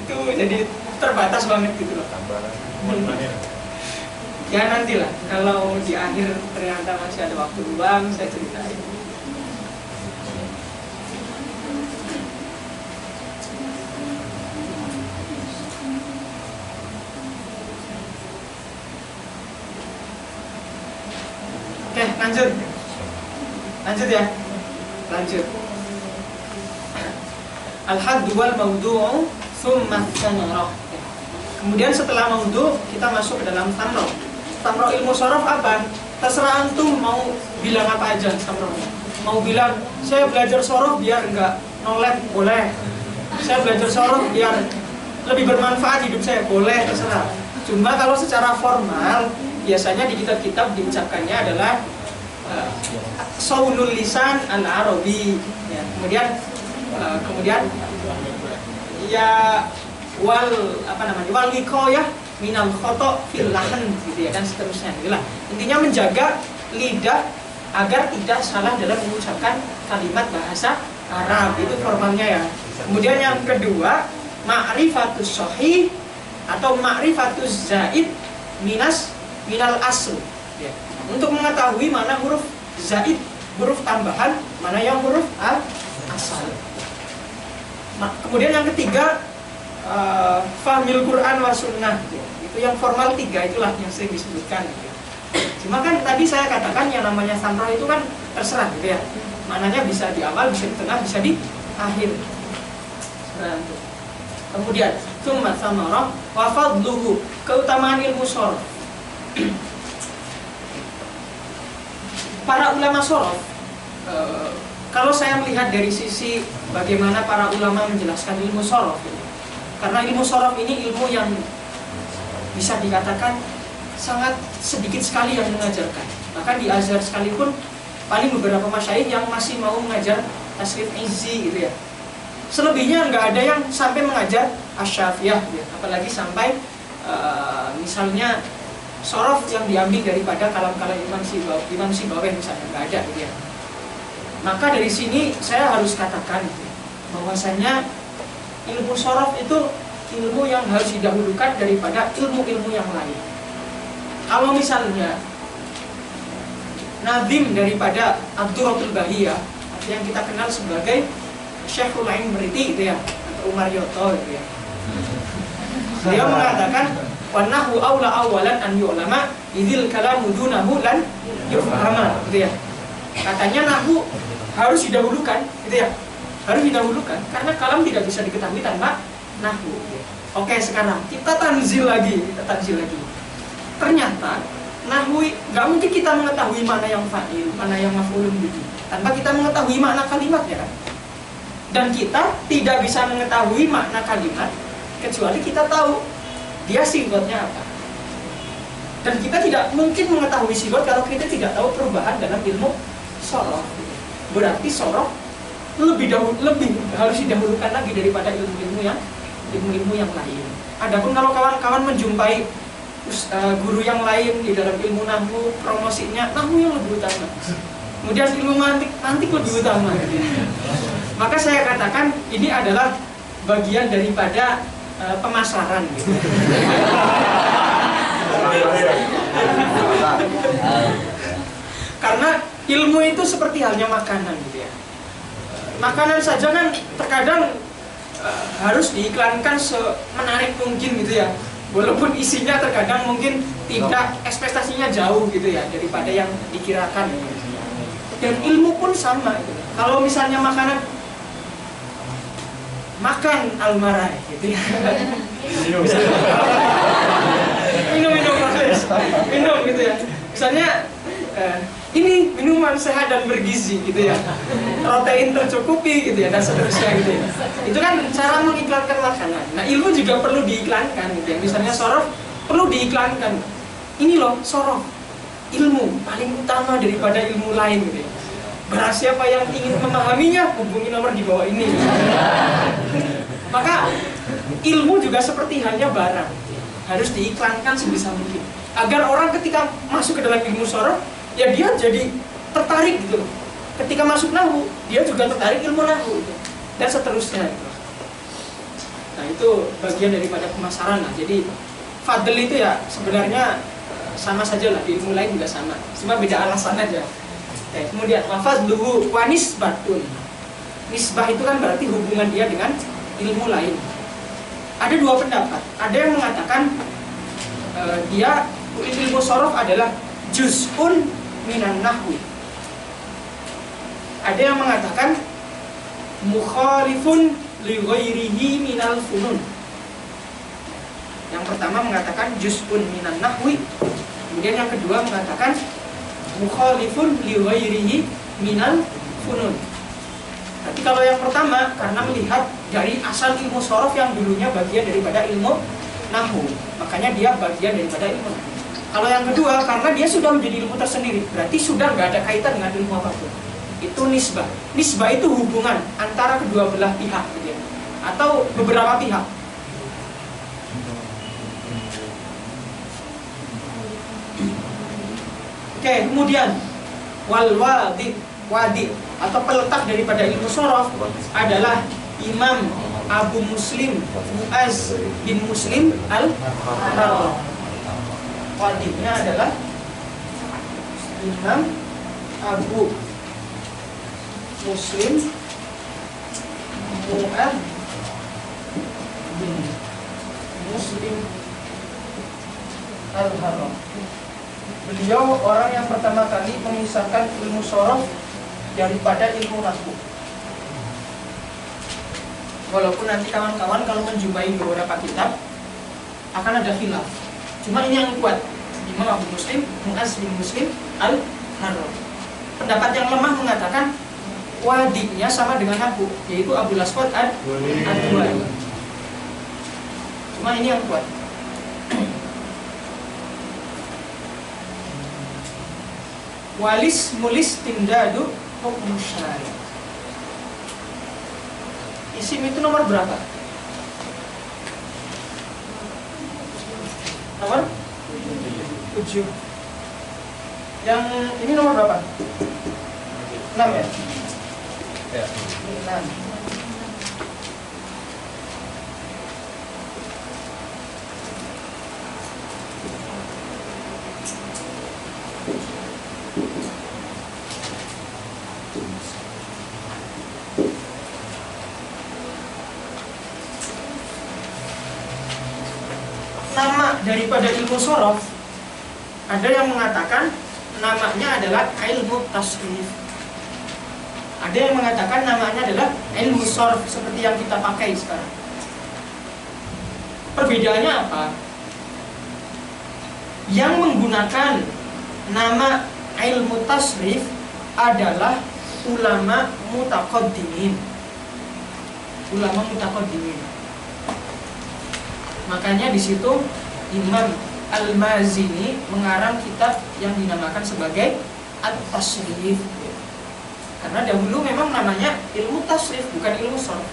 itu jadi terbatas banget gitu loh. Ya nantilah, kalau di akhir ternyata masih ada waktu luang, saya ceritain. Oke, lanjut. Lanjut ya. Lanjut. Al-haddu wal mawdu'u thumma thamrah. Kemudian setelah maudhu kita masuk ke dalam thamrah. Thamrah ilmu sorof apa? Terserah antum mau bilang apa aja thamrahnya. Mau bilang saya belajar sorof biar enggak nolep, boleh. Saya belajar sorof biar lebih bermanfaat hidup saya, boleh, terserah. Cuma kalau secara formal biasanya di kitab-kitab diucapkannya adalah saunul lisan al-arabi. Ya, kemudian ya wal wiqayah minal khoto fil lahan gitu ya, dan seterusnya itulah. Intinya menjaga lidah agar tidak salah dalam mengucapkan kalimat bahasa Arab. Itu formalnya ya. Kemudian yang kedua, ma'rifatus sahih atau ma'rifatus zaid minal asl. Ya. Untuk mengetahui mana huruf zaid, huruf tambahan, mana yang huruf asal. Kemudian yang ketiga, fahmil Quran wa sunnah. Itu yang formal tiga, itulah yang sering disebutkan. Cuma kan tadi saya katakan yang namanya samroh itu kan terserah gitu ya. Maknanya bisa di awal, bisa di tengah, bisa di akhir. Nah, kemudian summa samarah wa fadluhu, keutamaan ilmu sorof. Para ulama sorof, kalau saya melihat dari sisi bagaimana para ulama menjelaskan ilmu sorof, karena ilmu sorof ini ilmu yang bisa dikatakan sangat sedikit sekali yang mengajarkan. Bahkan di Azhar sekalipun paling beberapa masyayikh yang masih mau mengajar tasrif izzi gitu ya. Selebihnya nggak ada yang sampai mengajar asyafiyah gitu ya. Apalagi sampai misalnya sorof yang diambil daripada kalam-kalam Imam Sibawayh misalnya, nggak ada gitu ya. Maka dari sini saya harus katakan gitu, bahwasanya ilmu sorof itu ilmu yang harus didahulukan daripada ilmu-ilmu yang lain. Kalau misalnya nazim daripada Ad-Durratul Bahiyah yang kita kenal sebagai Syekhul Ain Beriti gitu ya, atau Umar Yoto gitu ya, dia mengatakan wanahu aula awalan an yu'lama idzil kalamu dunahu lan yufhama gitu ya. Katanya nahwu harus didahulukan gitu ya, harus didahulukan karena kalam tidak bisa diketahui tanpa nahwu. Oke, sekarang kita tanzil lagi. Ternyata nahwu nggak mungkin kita mengetahui mana yang fa'il, mana yang maf'ulun bihi tanpa kita mengetahui makna kalimat ya kan? Dan kita tidak bisa mengetahui makna kalimat kecuali kita tahu dia sigotnya apa. Dan kita tidak mungkin mengetahui sigot kalau kita tidak tahu perubahan dalam ilmu sorof. Berarti sorof lebih harus didahulukan lagi daripada ilmu-ilmu yang lain. Adapun kalau kawan-kawan menjumpai guru yang lain di dalam ilmu nahwu, promosinya nahwu yang lebih utama, kemudian ilmu mantik lebih utama. Maka saya katakan ini adalah bagian daripada pemasaran gitu. Karena ilmu itu seperti halnya makanan gitu ya. Makanan saja kan terkadang harus diiklankan semenarik mungkin gitu ya. Walaupun isinya terkadang mungkin tidak, ekspektasinya jauh gitu ya daripada yang dikirakan. Dan ilmu pun sama gitu. Kalau misalnya makanan makan almarai gitu ya. minum gitu ya. Misalnya ini minuman sehat dan bergizi gitu ya, protein tercukupi gitu ya, dan seterusnya gitu ya. Itu kan cara mengiklankan makanan. Nah, ilmu juga perlu diiklankan gitu ya. Misalnya sorof perlu diiklankan. Ini loh sorof, ilmu paling utama daripada ilmu lain gitu ya. Barang siapa yang ingin memahaminya, hubungi nomor di bawah ini. Maka ilmu juga seperti halnya barang, harus diiklankan sebisa mungkin agar orang ketika masuk ke dalam ilmu sorof, ya dia jadi tertarik gitu. Ketika masuk nahwu, dia juga tertarik ilmu nahwu gitu. Dan seterusnya gitu. Nah, itu bagian daripada pemasaran lah. Jadi fadl itu ya sebenarnya sama saja lah, di ilmu lain juga sama, cuma beda alasan aja. Kemudian wafadluhu wa nisbatun. Nisbah itu kan berarti hubungan dia dengan ilmu lain. Ada dua pendapat. Ada yang mengatakan dia ilmu sorof adalah juz'un minan nahwi. Ada yang mengatakan mukhalifun li ghairihi minal funun. Yang pertama mengatakan juz'un minan nahwi. Kemudian yang kedua mengatakan mukhalifun li ghairihi minal funun. Tapi kalau yang pertama, karena melihat dari asal ilmu sorof yang dulunya bagian daripada ilmu nahwu, makanya dia bagian daripada ilmu nahwu. Kalau yang kedua, karena dia sudah menjadi ilmu tersendiri, berarti sudah nggak ada kaitan dengan ilmu apapun. Itu nisbah. Nisbah itu hubungan antara kedua belah pihak, gitu ya, atau beberapa pihak. Oke, kemudian Wal wadi atau peletak daripada ilmu sorof adalah Imam Abu Muslim Mu'az bin Muslim al-Harra. Wadinya adalah Imam Abu Muslim Mu'az bin Muslim al-Harra. Beliau orang yang pertama kali memisahkan ilmu sorof daripada ilmu nahwu. Walaupun nanti kawan-kawan kalau menjumpai beberapa kitab akan ada khilaf. Cuma ini yang kuat, Imam Abu Muslim Mu'az bin Muslim al-Harra. Pendapat yang lemah mengatakan wadinya sama dengan Abu, yaitu Abu Aswad ad-Duwali. Cuma ini yang kuat. Walis mulis tindadu hukmu syari. Isim itu nomor berapa? Nomor 7. Yang ini nomor berapa? 6 ya? Ya. 6. Nama daripada ilmu sorof, ada yang mengatakan namanya adalah ilmu tasrif, ada yang mengatakan namanya adalah ilmu sorof seperti yang kita pakai sekarang. Perbedaannya apa? Yang menggunakan nama ilmu tasrif adalah ulama mutaqaddimin. Ulama mutaqaddimin. Makanya di situ Imam Al-Mazini mengarang kitab yang dinamakan sebagai At-Tasrif. Karena dahulu memang namanya ilmu tasrif, bukan ilmu sharf.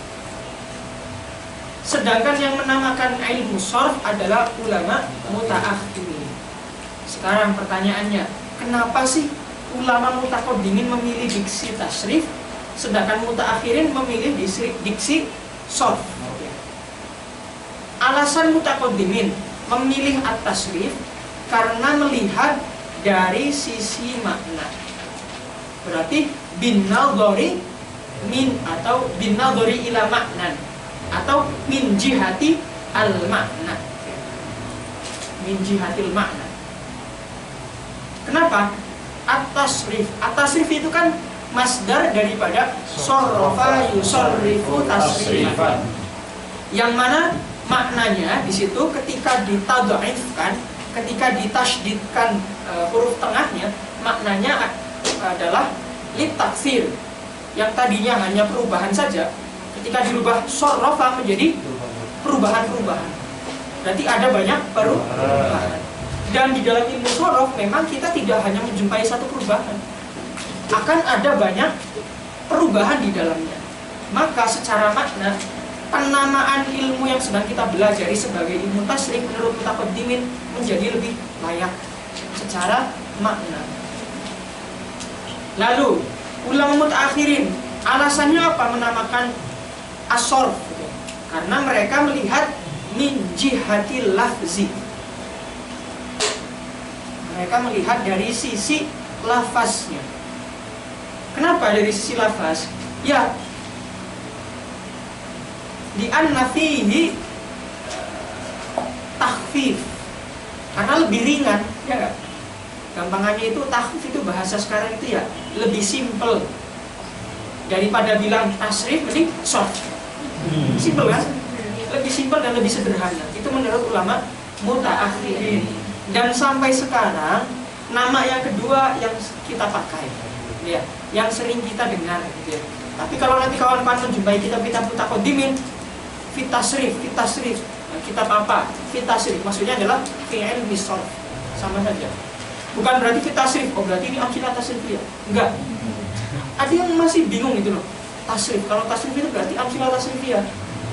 Sedangkan yang menamakan ilmu sharf adalah ulama mutaakhirin. Sekarang pertanyaannya, kenapa sih ulama mutaqaddimin memilih diksi tasrif, sedangkan mutaakhirin memilih diksi sharf? Alasan mutaqaddimin memilih at-tasrif karena melihat dari sisi makna. Berarti bin nadhari min atau bin nadhari ila maknan atau min jihati al-makna. Min jihatil makna. Kenapa? At-tasrif. At-tasrif itu kan masdar daripada sarrafa yusarrifu tasrifan. Yang mana maknanya di situ ketika ditadhaifkan, ketika ditasydidkan huruf tengahnya, maknanya adalah litakfir. Yang tadinya hanya perubahan saja, ketika dirubah sarrafa menjadi perubahan-perubahan. Berarti ada banyak perubahan. Dan di dalam ilmu sorof memang kita tidak hanya menjumpai satu perubahan, akan ada banyak perubahan di dalamnya. Maka secara makna penamaan ilmu yang sedang kita pelajari sebagai ilmu tasrif menurut mutaqaddimin menjadi lebih layak secara makna. Lalu ulama mutaakhirin alasannya apa menamakan as-sarf? Karena mereka melihat min jihatil lafzi. Mereka melihat dari sisi lafaznya. Kenapa dari sisi lafaz? Ya, di an-nafihi takhfif, karena lebih ringan, ya kan? Gampangannya itu takhfif itu bahasa sekarang itu ya lebih simple daripada bilang tasrif mending sharf. Simple kan? Lebih simple dan lebih sederhana. Itu menurut ulama mutaakhirin. Dan sampai sekarang nama yang kedua yang kita pakai, ya, yang sering kita dengar, gitu ya. Tapi kalau nanti kawan-kawan menjumpai kitab-kitab mutaqaddimin, fit tasrif, kitab apa? Fit tasrif, maksudnya adalah fi'il misal, sama saja. Bukan berarti fit tasrif, oh berarti ini amsilah tasrifiyah. Enggak. Ada yang masih bingung gitu loh. Tasrif, kalau tasrif itu berarti amsilah tasrifiyah.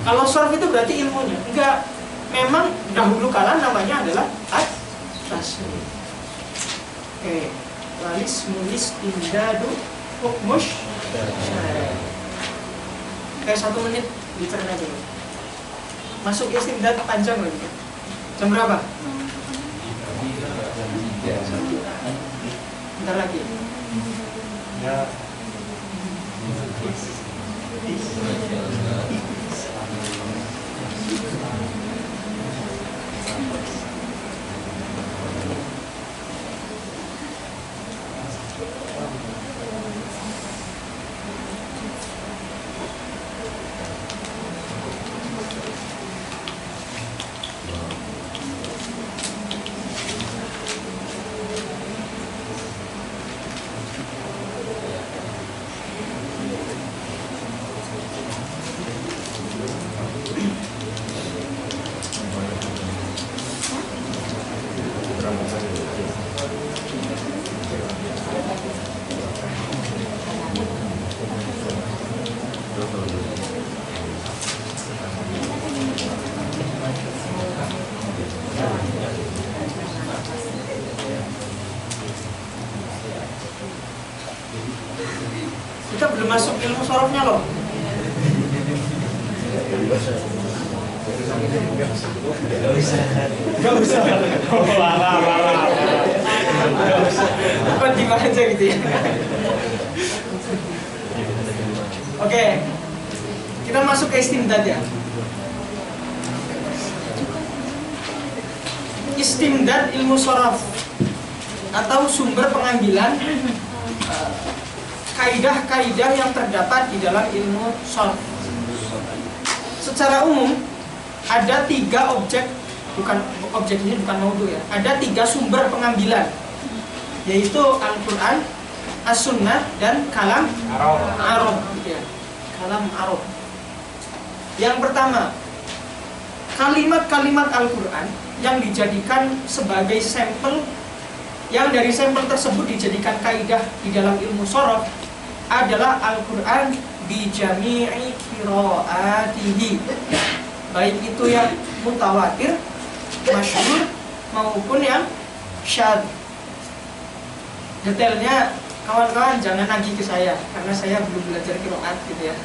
Kalau sarf itu berarti ilmunya. Enggak. Memang dahulu kala namanya adalah at-tasrif. Oke. walismul istimdadu hukmush syar'i. Kayak 1 menit dicerna dulu. Masuk istimdad panjang lagi. Jam berapa? Bentar lagi. Ya. Kita belum masuk ilmu sorofnya loh. Gak usah. Apa gimana aja gitu ya. Oke, kita masuk ke istimdad ya. Istimdad ilmu sorof atau sumber pengambilan kaidah-kaidah yang terdapat di dalam ilmu sorof. Secara umum ada 3 objek, objek ini bukan maudhu ya. Ada 3 sumber pengambilan, yaitu Al-Quran, As-Sunnah, dan kalam Arab. Ya. Kalam Arab. Yang pertama, kalimat-kalimat Al-Quran yang dijadikan sebagai sampel, yang dari sampel tersebut dijadikan kaidah di dalam ilmu sorof adalah Al-Quran bijami'i qiraatihi, baik itu yang mutawatir, masyhur, maupun yang syadz. Detailnya kawan-kawan jangan nagih ke saya, karena saya belum belajar qiraat gitu ya.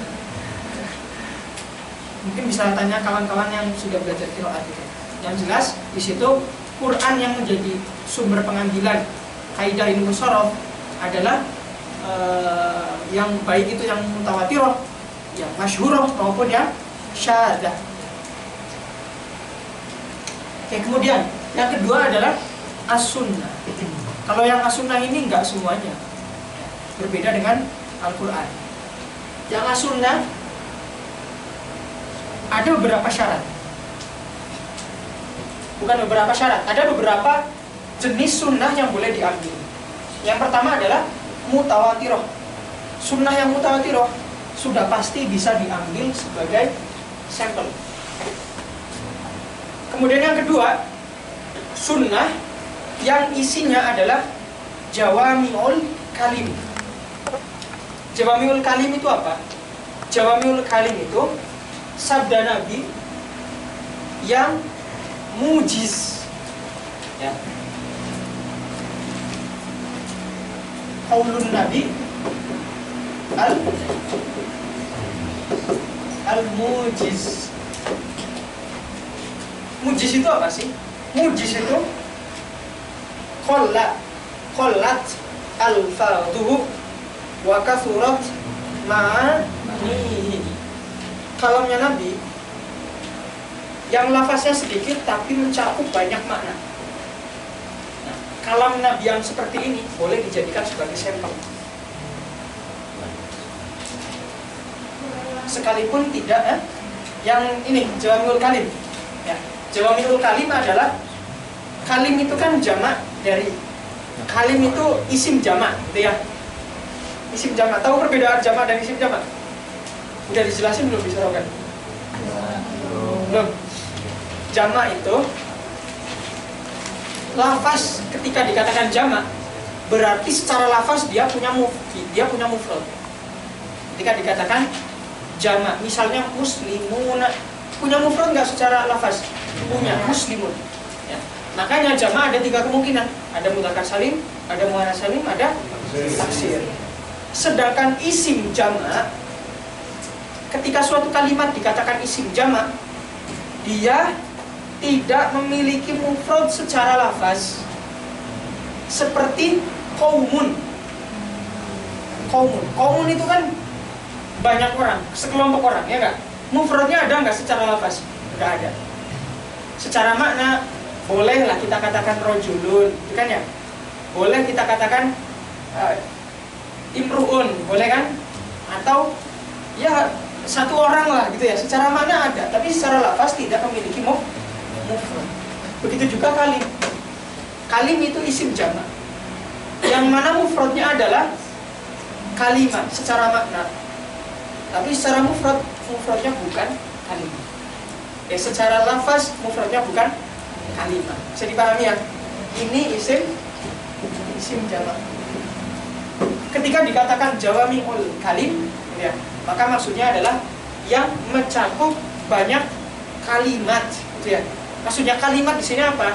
Mungkin bisa tanya kawan-kawan yang sudah belajar qiraat gitu. Yang jelas di situ Quran yang menjadi sumber pengambilan kaidah ilmu sorof adalah yang baik itu yang mutawatirah, yang masyhurah, maupun yang syadzah. Oke, kemudian yang kedua adalah as-sunnah. Kalau yang as-sunnah ini enggak semuanya, berbeda dengan Al-Quran. Yang as-sunnah ada beberapa syarat. Bukan beberapa syarat, ada beberapa jenis sunnah yang boleh diambil. Yang pertama adalah mutawatirah. Sunnah yang mutawatirah sudah pasti bisa diambil sebagai sampel. Kemudian yang kedua, sunnah yang isinya adalah jawami'ul kalim. Jawami'ul kalim itu apa? Jawami'ul kalim itu sabda Nabi yang mujiz, ya. Qaulun Nabi al-mujiz. Mujiz itu apa sih? Mujiz itu qallat al-fadhu wa kathurat ma'anihi. Kalamnya Nabi yang lafaznya sedikit tapi mencakup banyak makna. Nah, kalam Nabi yang seperti ini boleh dijadikan sebagai sampel, sekalipun tidak yang ini jawami'ul kalim. Ya, jawami'ul kalim adalah, kalim itu kan jamak dari, kalim itu isim jamak, gitu ya. Isim jamak. Tahu perbedaan jamak dan isim jamak? Udah dijelasin belum bisa kan? Belum. Jamak itu lafaz ketika dikatakan jamak berarti secara lafaz dia punya mufrad. Ketika dikatakan jamak, misalnya muslimun, punya mufrad nggak secara lafaz? Punya, muslimun. Ya. Makanya jama' ada 3 kemungkinan. Ada mudzakkar salim, ada muannats salim, ada taksir. Sedangkan isim jama', ketika suatu kalimat dikatakan isim jama', dia tidak memiliki mufrad secara lafaz. Seperti qaumun. Qaumun itu kan banyak orang, sekelompok orang, ya enggak? Mufradnya ada enggak secara lafaz? Enggak ada. Secara makna bolehlah kita katakan rojulun, itu kan ya? Boleh kita katakan imru'un, boleh kan? Atau ya satu orang lah gitu ya. Secara makna ada, tapi secara lafaz tidak memiliki mufrad. Begitu juga kalim. Kalim itu isim jama', yang mana mufradnya adalah kalimat secara makna, tapi secara mufradnya bukan kalimat. Secara lafaz mufradnya bukan kalimat. Bisa dipahami ya? Ini isim jama'. Ketika dikatakan jawami'ul kalim, ya, maka maksudnya adalah yang mencakup banyak kalimat, gitu ya. Maksudnya kalimat di sini apa?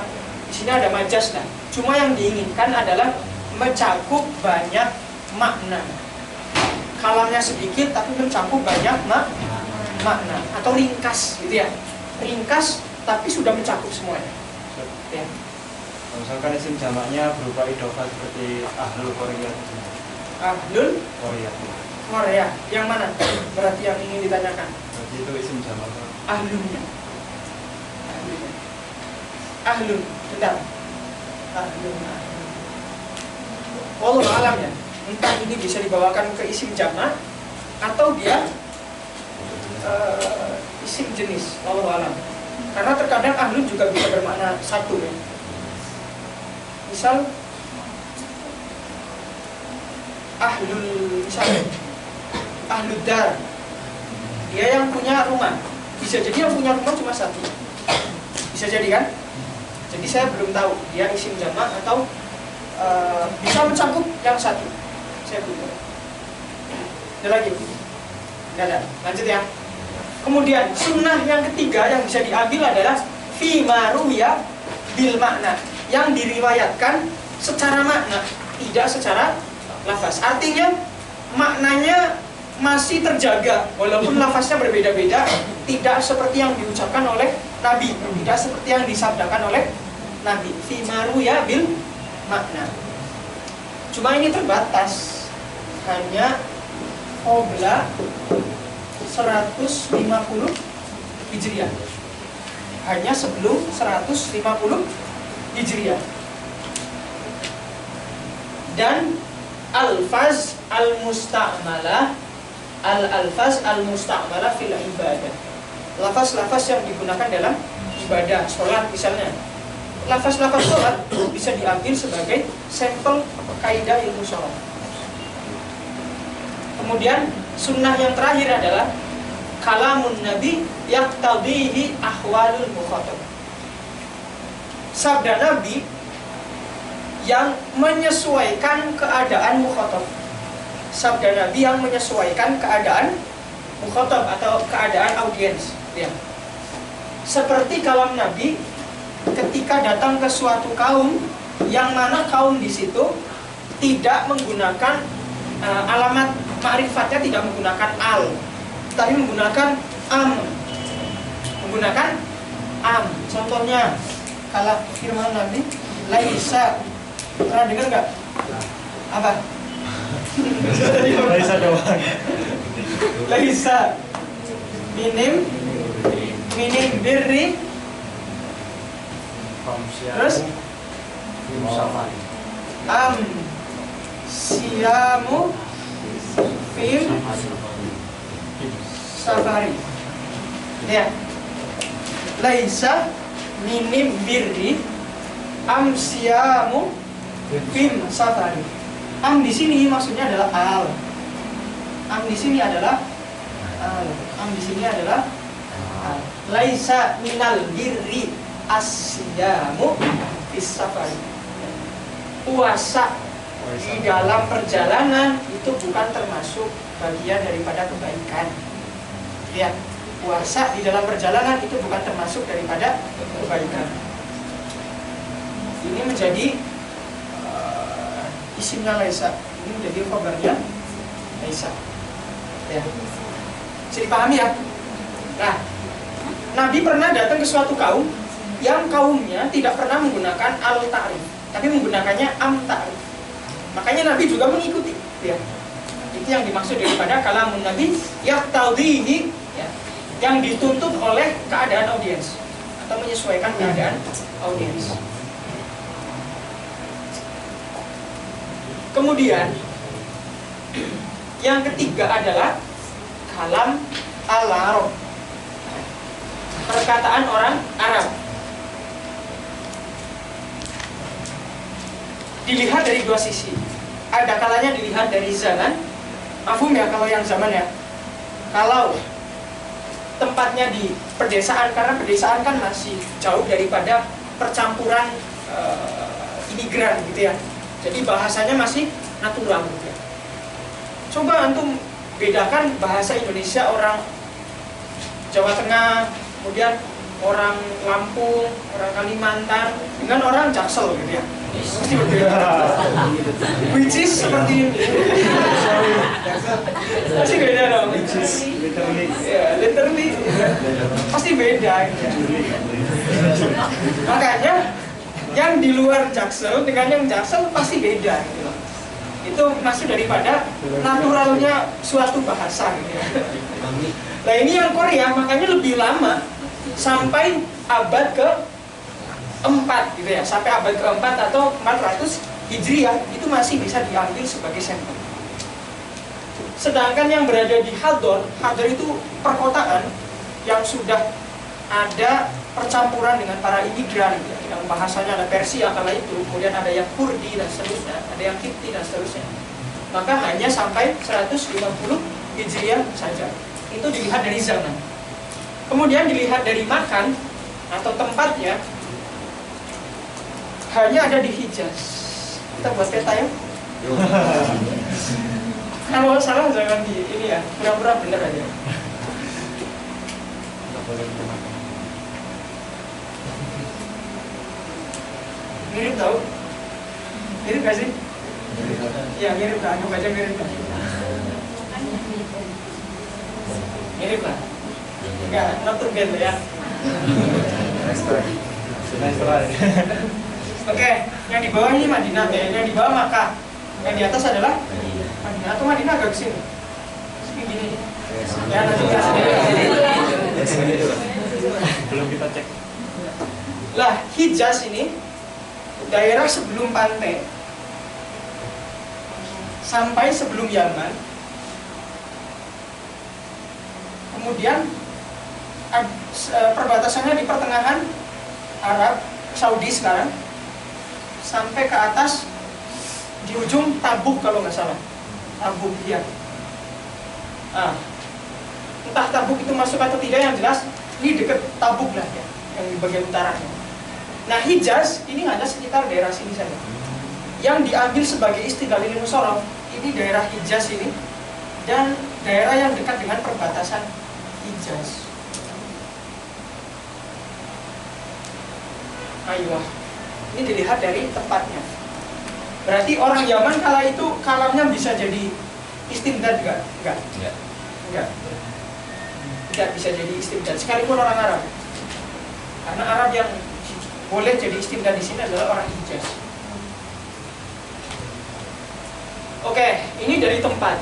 Di sini ada majas lah. Cuma yang diinginkan adalah mencakup banyak makna. Kalamnya sedikit tapi mencakup banyak makna atau ringkas, gitu ya. Ringkas tapi sudah mencakup semuanya. Ya. Misalkan isim jamaknya berupa idhofah seperti ahlul Korea. Ahlul Korea. Korea. Yang mana? Berarti yang ingin ditanyakan. Berarti itu isim jamak. Ahlunnya. Ahlun, bentar. Ahlun. Wallahu a'lam ya. Entah ini bisa dibawakan ke isim jamak atau dia isim jenis. Wallahu a'lam. Karena terkadang ahlun juga bisa bermakna satu ya. Misal misalnya ahlud dar, dia yang punya rumah. Bisa jadi yang punya rumah cuma satu. Bisa jadi kan? Jadi saya belum tahu dia isim jamak atau bisa mencakup yang satu. Saya belum tahu. Ada lagi? Nggak ada. Lanjut ya. Kemudian sunnah yang ketiga yang bisa diambil adalah fi ma ruwiya bil makna, yang diriwayatkan secara makna, tidak secara lafaz. Artinya maknanya masih terjaga walaupun lafaznya berbeda-beda, tidak seperti yang diucapkan oleh Nabi, tidak seperti yang disabdakan oleh Nabi. Fi ma ruwiya bil makna. Cuma ini terbatas, hanya qabla 150 Hijriah. Hanya sebelum 150 Hijriah. Dan alfaz al-musta'malah, al-alfaz al-musta'malah fil ibadah. Lafaz-lafaz yang digunakan dalam ibadah, sholat misalnya. Lafaz-lafaz sholat bisa diambil sebagai sampel kaidah ilmu sholat. Kemudian sunnah yang terakhir adalah kalamun nabi yaqtadihi ahwalul mukhatab. Sabda Nabi yang menyesuaikan keadaan mukhatab. Sabda Nabi yang menyesuaikan keadaan mukhatab atau keadaan audiens, ya. Seperti kalam Nabi ketika datang ke suatu kaum yang mana kaum di situ tidak menggunakan alamat ma'rifatnya, tidak menggunakan al, tapi menggunakan am. Menggunakan am. Contohnya kalau firman Nabi laisa, pernah dengar nggak? Apa? Laisa doang. Laisa minim birri, terus am siyamu fil safari. Ya. Laisa minim birri am siyamu fil safari. Am di sini maksudnya adalah al. Am di sini adalah al. Am di sini adalah al. Laisa minal birri as-siyamu fis safari. Puasa di dalam perjalanan itu bukan termasuk bagian daripada kebaikan. Lihat, puasa di dalam perjalanan itu bukan termasuk daripada kebaikan. ini menjadi isimnya Laisa, ini menjadi khabarnya Laisa. Ya. Bisa dipahami ya? Nah, Nabi pernah datang ke suatu kaum yang kaumnya tidak pernah menggunakan al-ta'rif, tapi menggunakannya am-ta'rif. Makanya Nabi juga mengikuti, ya. Itu yang dimaksud daripada kalamun Nabi yaqtadhihi, ya, yang dituntut oleh keadaan audiens atau menyesuaikan keadaan audiens. Kemudian yang ketiga adalah kalam al-Arab, perkataan orang Arab. Dilihat dari dua sisi. Ada kalanya dilihat dari zaman. Mafhum ya kalau yang zaman ya. Kalau tempatnya di pedesaan, karena pedesaan kan masih jauh daripada percampuran imigran gitu ya. Jadi bahasanya masih natural gitu ya. Coba antum bedakan bahasa Indonesia orang Jawa Tengah, kemudian orang Lampung, orang Kalimantan dengan orang Jaksel gitu ya. Pasti berbeda. Which is seperti ini. Pasti beda dong. Ya, literally pasti beda gitu ya. Makanya yang di luar Jaksel dengan yang Jaksel pasti beda gitu loh. Itu maksud daripada naturalnya suatu bahasa gitu ya. Nah ini yang Korea makanya lebih lama, sampai abad ke-4 gitu ya, sampai abad ke-4 atau 400 Hijriah itu masih bisa diambil sebagai sampel. Sedangkan yang berada di Hador itu perkotaan yang sudah ada percampuran dengan para imigran gitu ya. Yang bahasanya ada Persia kala itu, kemudian ada yang Kurdi dan seterusnya, ada yang Kipti dan seterusnya. Maka hanya sampai 150 Hijriah saja. Itu dilihat dari zaman. Kemudian dilihat dari makan atau tempatnya, hanya ada di Hijaz. Kita buat peta ya. Kalau salah jangan di ini ya, pura-pura bener aja. Mirip tau? Mirip gak sih? Iya mirip lah, anggap aja mirip lah. Mirip lah. Enggak, not too bad ya. Oke, yang di bawah ini Madinah ya, yang di bawah Makkah. Yang di atas adalah Madinah atau Madinah agak kesini. Segini. Ya nanti belum kita cek. Lah, Hijaz ini daerah sebelum pantai sampai sebelum Yaman. Kemudian perbatasannya di pertengahan Arab Saudi sekarang sampai ke atas di ujung Tabuk kalau nggak salah. Tabuk ya. Entah Tabuk itu masuk atau tidak, yang jelas ini dekat Tabuk lah ya, yang di bagian utaranya. Nah Hijaz ini hanya sekitar daerah sini saja. Yang diambil sebagai istilah ilmu sorof ini daerah Hijaz ini dan daerah yang dekat dengan perbatasan Hijaz. Aiyah, ini dilihat dari tempatnya. Berarti orang Yaman kala itu kalamnya bisa jadi istimdad enggak? Enggak bisa jadi istimdad sekalipun orang Arab. Karena Arab yang boleh jadi istimdad di sini adalah orang Hijaz. Oke, ini dari tempat.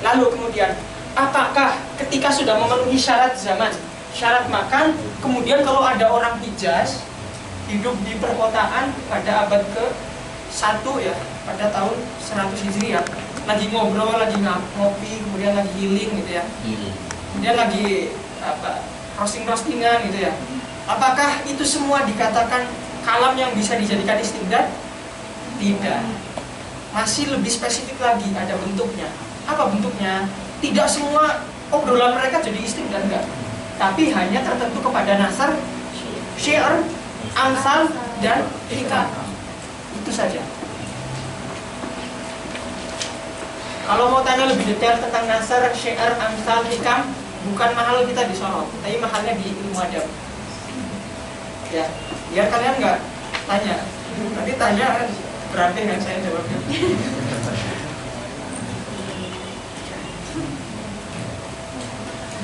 Lalu kemudian, apakah ketika sudah memenuhi syarat zaman, syarat makan, kemudian kalau ada orang Hijaz hidup di perkotaan pada abad ke-1 ya, pada tahun 100 Hijriah, lagi ngobrol, lagi ngopi, kemudian lagi healing gitu ya, kemudian lagi roasting-roastingan gitu ya, apakah itu semua dikatakan kalam yang bisa dijadikan istimdad? Tidak. Masih lebih spesifik lagi, ada bentuknya. Apa bentuknya? Tidak semua obrolan mereka jadi istimdad, enggak, tapi hanya tertentu kepada nasar, syair, amsal, dan hikam. Itu saja. Kalau mau tanya lebih detail tentang nasar, syair, amsal, hikam, bukan mahal kita di sorot, tapi mahalnya di ilmu adab. Ya, biar kalian nggak tanya, Nanti tanya kan berarti kan saya jawabnya.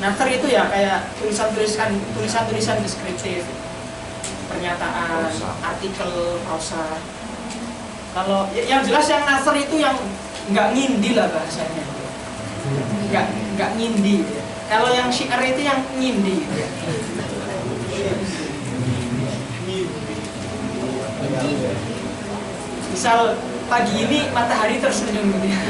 Nasr itu ya kayak tulisan-tulisan deskriptif, pernyataan, artikel, prosa. Kalau yang jelas yang nasr itu yang nggak ngindi lah bahasanya, nggak ngindi. Kalau yang syiar itu yang ngindi. Misal pagi ini matahari tersenyum gitu ya.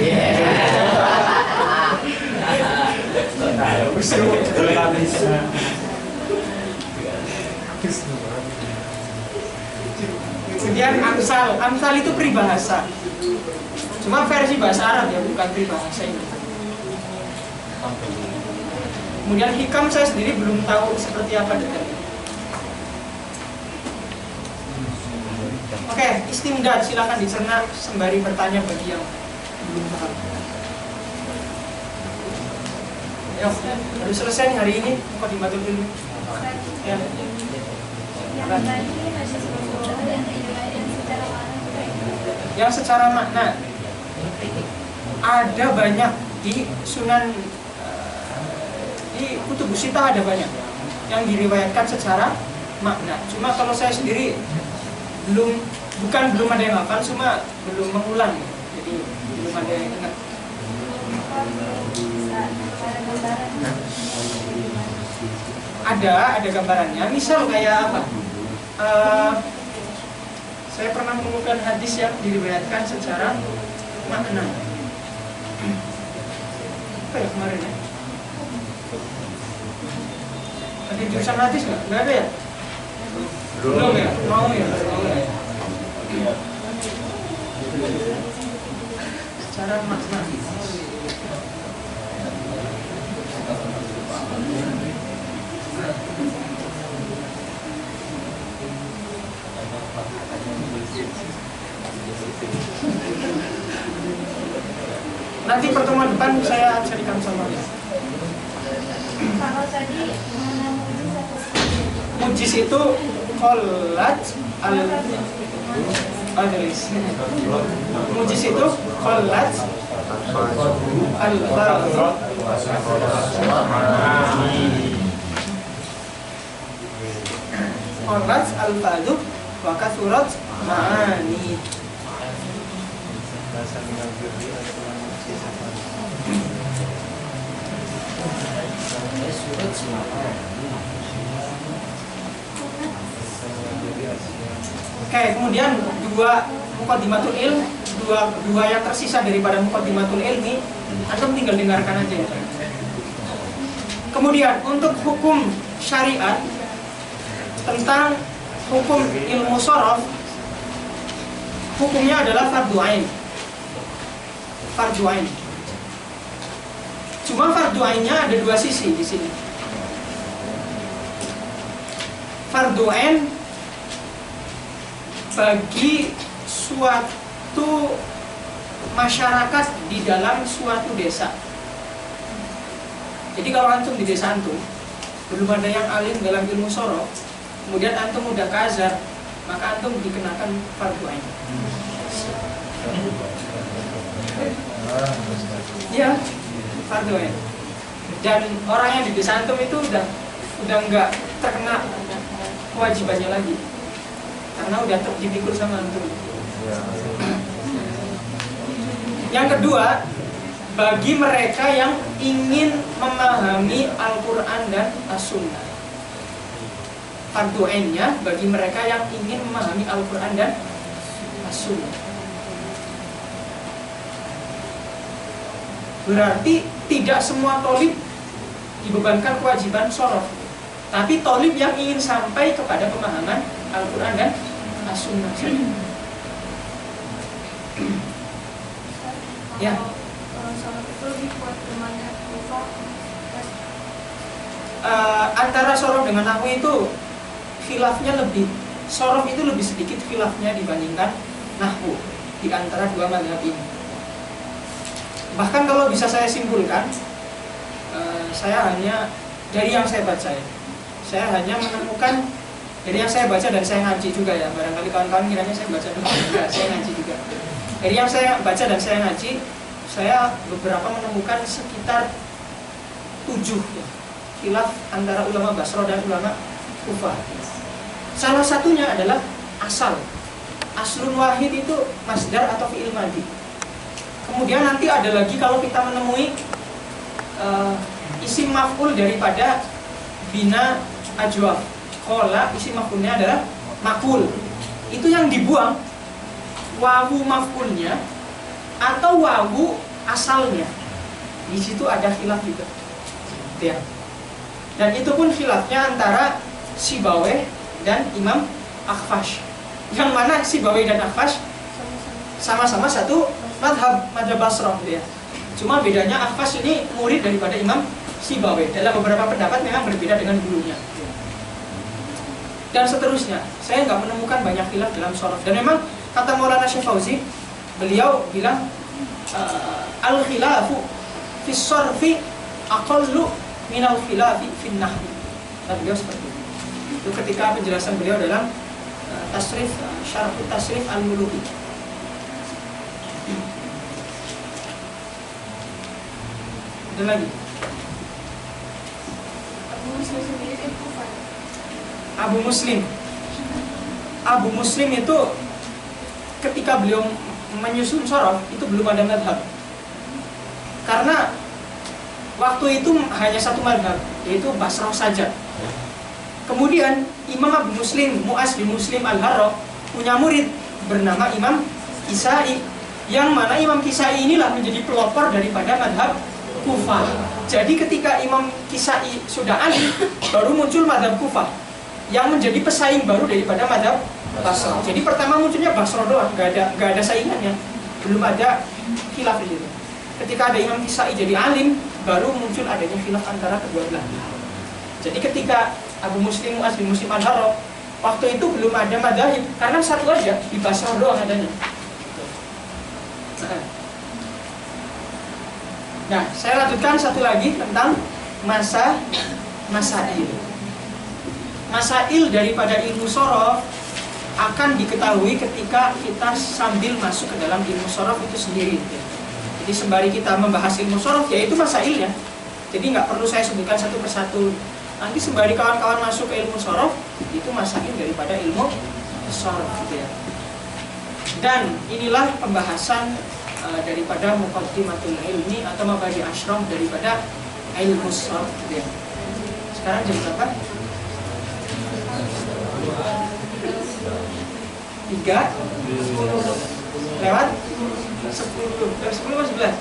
Kemudian amsal itu peribahasa. Cuma versi bahasa Arab ya, bukan peribahasa ini. Kemudian hikam saya sendiri belum tahu seperti apa detailnya. Oke, istimdad silakan dicerna sembari bertanya bagi yang belum paham. Ya, baru selesai nih hari ini Muqaddimatul Ilmi. Ya. Yang secara makna ada banyak di Sunan di Kutubus Sittah ada banyak yang diriwayatkan secara makna. Cuma kalau saya sendiri belum ada yang hafal, cuma belum mengulang, jadi belum ada yang ingat. Ada gambarannya. Misal kayak apa? Saya pernah menemukan hadis yang diriwayatkan secara makna. Apa ya kemarin ya? Ada jurusan hadis nggak? Nggak ada ya? Belum ya? Mau ya? Secara makna. Nanti pertemuan depan saya carikan sama ya. Kalau tadi mengenai Mujis itu kholat al-adlis. Mujis itu kholat al-fadl. Kholat al-fadl wa kathurat ma'ani. Oke, kemudian dua Muqaddimatul Ilm, dua yang tersisa daripada Muqaddimatul Ilmi, antum tinggal dengarkan aja. Kemudian untuk hukum syariat tentang hukum ilmu shorof, hukumnya adalah fardhu ain. Fardhu ain. Cuma fardhu ainnya ada dua sisi di sini. Fardhu ain bagi suatu masyarakat di dalam suatu desa. Jadi kalau antum di desa antum belum ada yang alim dalam ilmu shorof, kemudian antum udah ke Azhar, maka antum dikenakan fardhu ain. Ya, fardhu ain. Dan orang yang di desa antum itu udah nggak terkena kewajibannya lagi, karena udah dipikul sama antum. Yang kedua, bagi mereka yang ingin memahami Al-Quran dan As-Sunnah, fardhu ainnya bagi mereka yang ingin memahami Al-Quran dan As-Sunnah. Berarti tidak semua tolib dibebankan kewajiban shorof, tapi tolib yang ingin sampai kepada pemahaman Al-Quran dan As-Sunnah. Ya. shorof itu lebih kuat kemana? Antara shorof dengan nahwu itu khilafnya lebih, shorof itu lebih sedikit khilafnya dibandingkan nahwu di antara dua mazhab ini. Bahkan kalau bisa saya simpulkan, saya hanya dari yang saya baca, saya hanya menemukan Dari yang saya baca dan saya ngaji juga ya, barangkali kawan-kawan kiranya saya baca dulu juga, saya ngaji juga. Dari yang saya baca dan saya ngaji, saya beberapa menemukan sekitar 7 ya, khilaf antara ulama Basra dan ulama Kufah. Salah satunya adalah asal. Aslun wahid itu masdar atau fi'il madhi. Kemudian nanti ada lagi kalau kita menemui isim maf'ul daripada bina ajwaf. Kola isim maf'ulnya adalah makul. Itu yang dibuang wawu maf'ulnya atau wawu asalnya. Di situ ada khilaf juga. Ya. Dan itu pun khilafnya antara Sibawayh dan Imam Akhfash. Yang mana Sibawayh dan Akhfash sama-sama satu madhab Basrah gitu ya. Cuma bedanya Akhfash ini murid daripada Imam Sibawayh. Dalam beberapa pendapat memang berbeda dengan gurunya. Dan seterusnya, saya nggak menemukan banyak khilaf dalam shorof. Dan memang kata Maulana Syekh Fauzi, beliau bilang al-khilafu fi shorfi aqallu minal khilafi fin nahwi. Dan beliau seperti itu. Itu ketika penjelasan beliau dalam tasrif syarh tasrif al-muluki. Ada lagi. Abu Muslim itu ketika beliau menyusun shorof itu belum ada madhab. Karena waktu itu hanya satu madhab, yaitu Basrah saja. Kemudian Imam Abu Muslim, Mu'az bin Muslim Al-Harra punya murid bernama Imam Kisai, yang mana Imam Kisai inilah menjadi pelopor daripada madhab Kufah. Jadi ketika Imam Kisai sudah alim, baru muncul madhab Kufah yang menjadi pesaing baru daripada madhab Basrah. Jadi pertama munculnya Basrah doang, nggak ada saingannya, belum ada khilaf di situ. Ketika ada Imam Kisai jadi alim, baru muncul adanya khilaf antara kedua belah. Jadi ketika Abu Muslim, Mu'az bin Muslim Al-Harra, waktu itu belum ada madhab, karena satu aja di Basrah doang adanya. Nah, saya lanjutkan satu lagi tentang masail. Masail daripada ilmu shorof akan diketahui ketika kita sambil masuk ke dalam ilmu shorof itu sendiri. Jadi sembari kita membahas ilmu shorof, yaitu masailnya. Jadi nggak perlu saya sebutkan satu persatu. Nanti sembari kawan-kawan masuk ke ilmu shorof, itu masail daripada ilmu shorof gitu ya. Dan inilah pembahasan daripada muqaddimatul ilmi atau mabadi asyraf daripada ilmu shorof gitu ya. Sekarang jam berapa? 3 lewat 10 masih 11.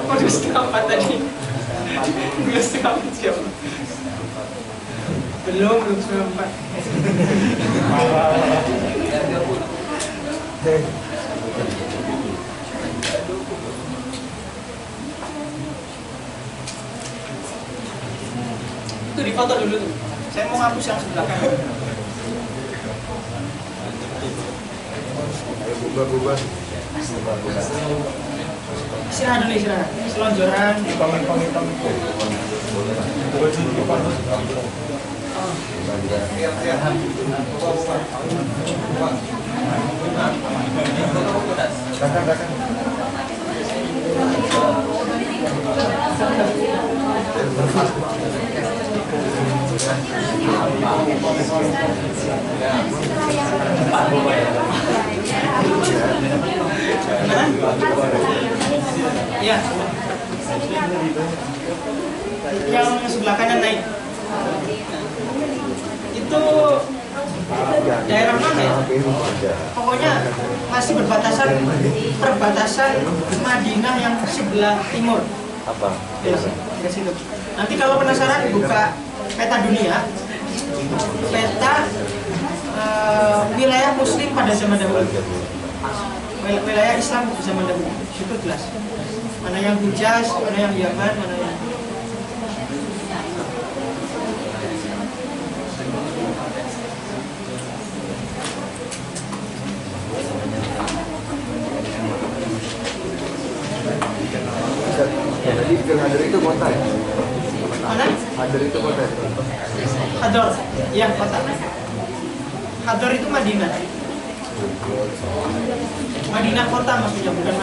Oh, 2:30 tadi. 2:30 siapa? Belum 4. Itu difoto dulu tuh. Saya mau hapus yang sebelah kanan. Bubar. Istirahat dulu, istirahat. Selonjoran. Ya. Yang sebelah kanan naik. Itu daerah mana ya? Pokoknya masih perbatasan Madinah yang sebelah timur. Apa? Ke situ. Nanti kalau penasaran buka peta dunia, peta wilayah Muslim pada zaman dahulu, wilayah Islam pada zaman dahulu, itu jelas. Mana yang Hijaz, mana yang Yaman, mana yang Jadi Hadir itu kota ya? mana? Hadir itu kota. Hador, ya kota. Hadar itu Madinah. Madinah kota maksudnya, bukan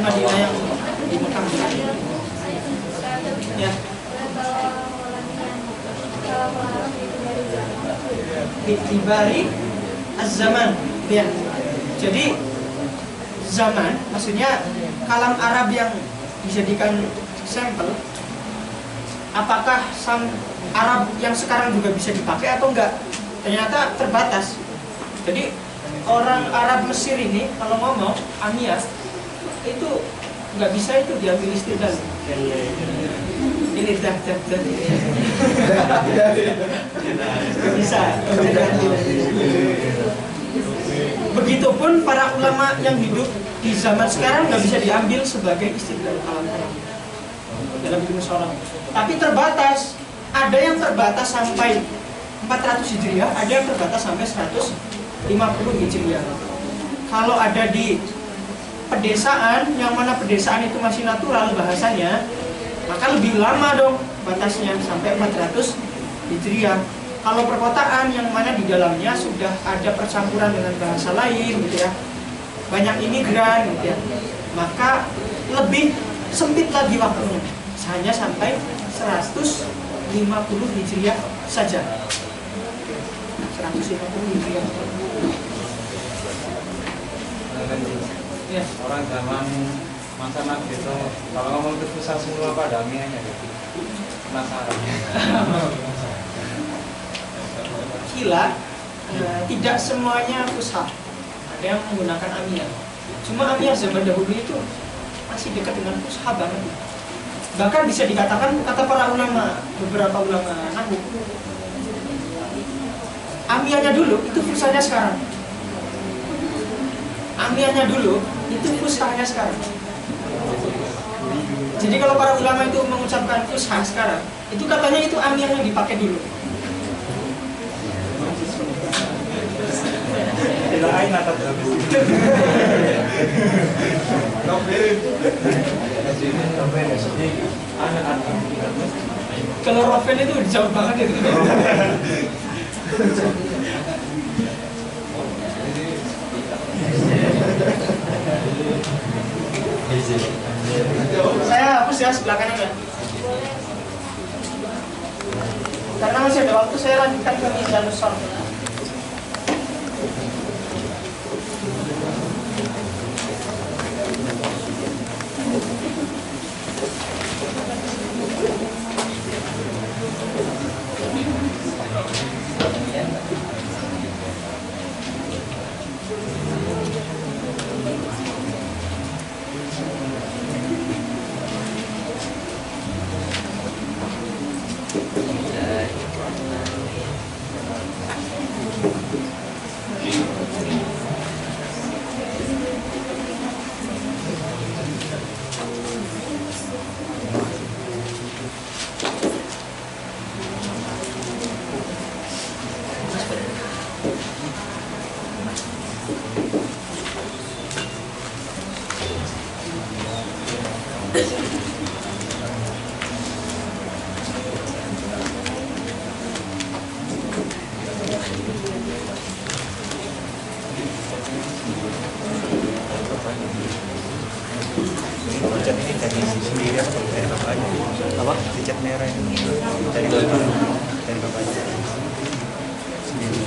Madinah yang di Mekah. Ya. Itibari az-zaman. Ya. Jadi zaman maksudnya kalam Arab yang dijadikan sampel. Apakah Arab yang sekarang juga bisa dipakai atau enggak? Ternyata terbatas. Jadi orang Arab Mesir ini kalau ngomong Amiyah itu nggak bisa itu diambil istilah. Ini dah. Nggak bisa. Begitupun para ulama yang hidup di zaman sekarang nggak bisa diambil sebagai istilah kalam Arab dalam ilmu sorof. Tapi terbatas. Ada yang terbatas sampai 400 Hijriah, ada yang terbatas sampai 150 Hijriah. Kalau ada di pedesaan, yang mana pedesaan itu masih natural bahasanya, maka lebih lama dong batasnya sampai 400 Hijriah. Kalau perkotaan yang mana di dalamnya sudah ada percampuran dengan bahasa lain gitu ya, banyak imigran gitu ya, maka lebih sempit lagi waktunya, hanya sampai 150 Hijriah saja. 150 Hijriah. Ya. Orang zaman masa Nabi itu kalau ngomong itu susah semua pada Amiyahnya gitu. Penasaran. Kila tidak semuanya fusha. Ada yang menggunakan Amiyah. Cuma Amiyah zaman dahulu itu masih dekat dengan fusha banget. Bahkan bisa dikatakan kata para ulama, beberapa ulama nahwu, Amiyahnya dulu itu fushanya sekarang. Amiyahnya dulu itu fushanya sekarang. Jadi kalau para ulama itu mengucapkan fusha sekarang, itu katanya itu Amiyah yang dipakai dulu. Kalau Rofen itu jauh banget itu. Saya hapus ya sebelah kanan ya. Karena masih ada waktu, saya lanjutkan ke Mizanus Sharh. Dicat ini dari sendiri atau dari bapaknya? Apa? Dicat merah ini dari bapaknya sendiri.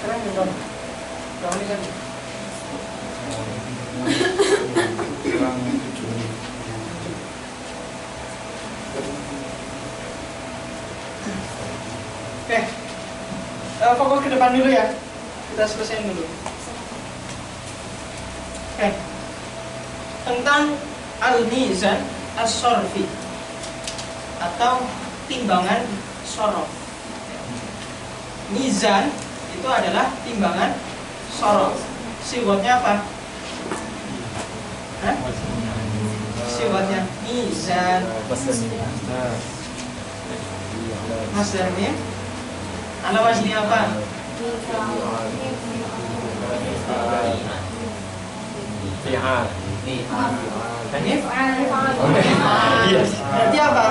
Sekarang yang berapa? Berapa ini kan? Kurang 7. Oke, fokus ke depan dulu ya. Kita selesaiin dulu. Oke, tentang al-mizan as-sorfi atau timbangan sorof. Mizan itu adalah timbangan sorof. Siwatnya apa? Hah? Siwatnya mizan. Masdarnya ala wazni apa? Fi'al. Berarti apa?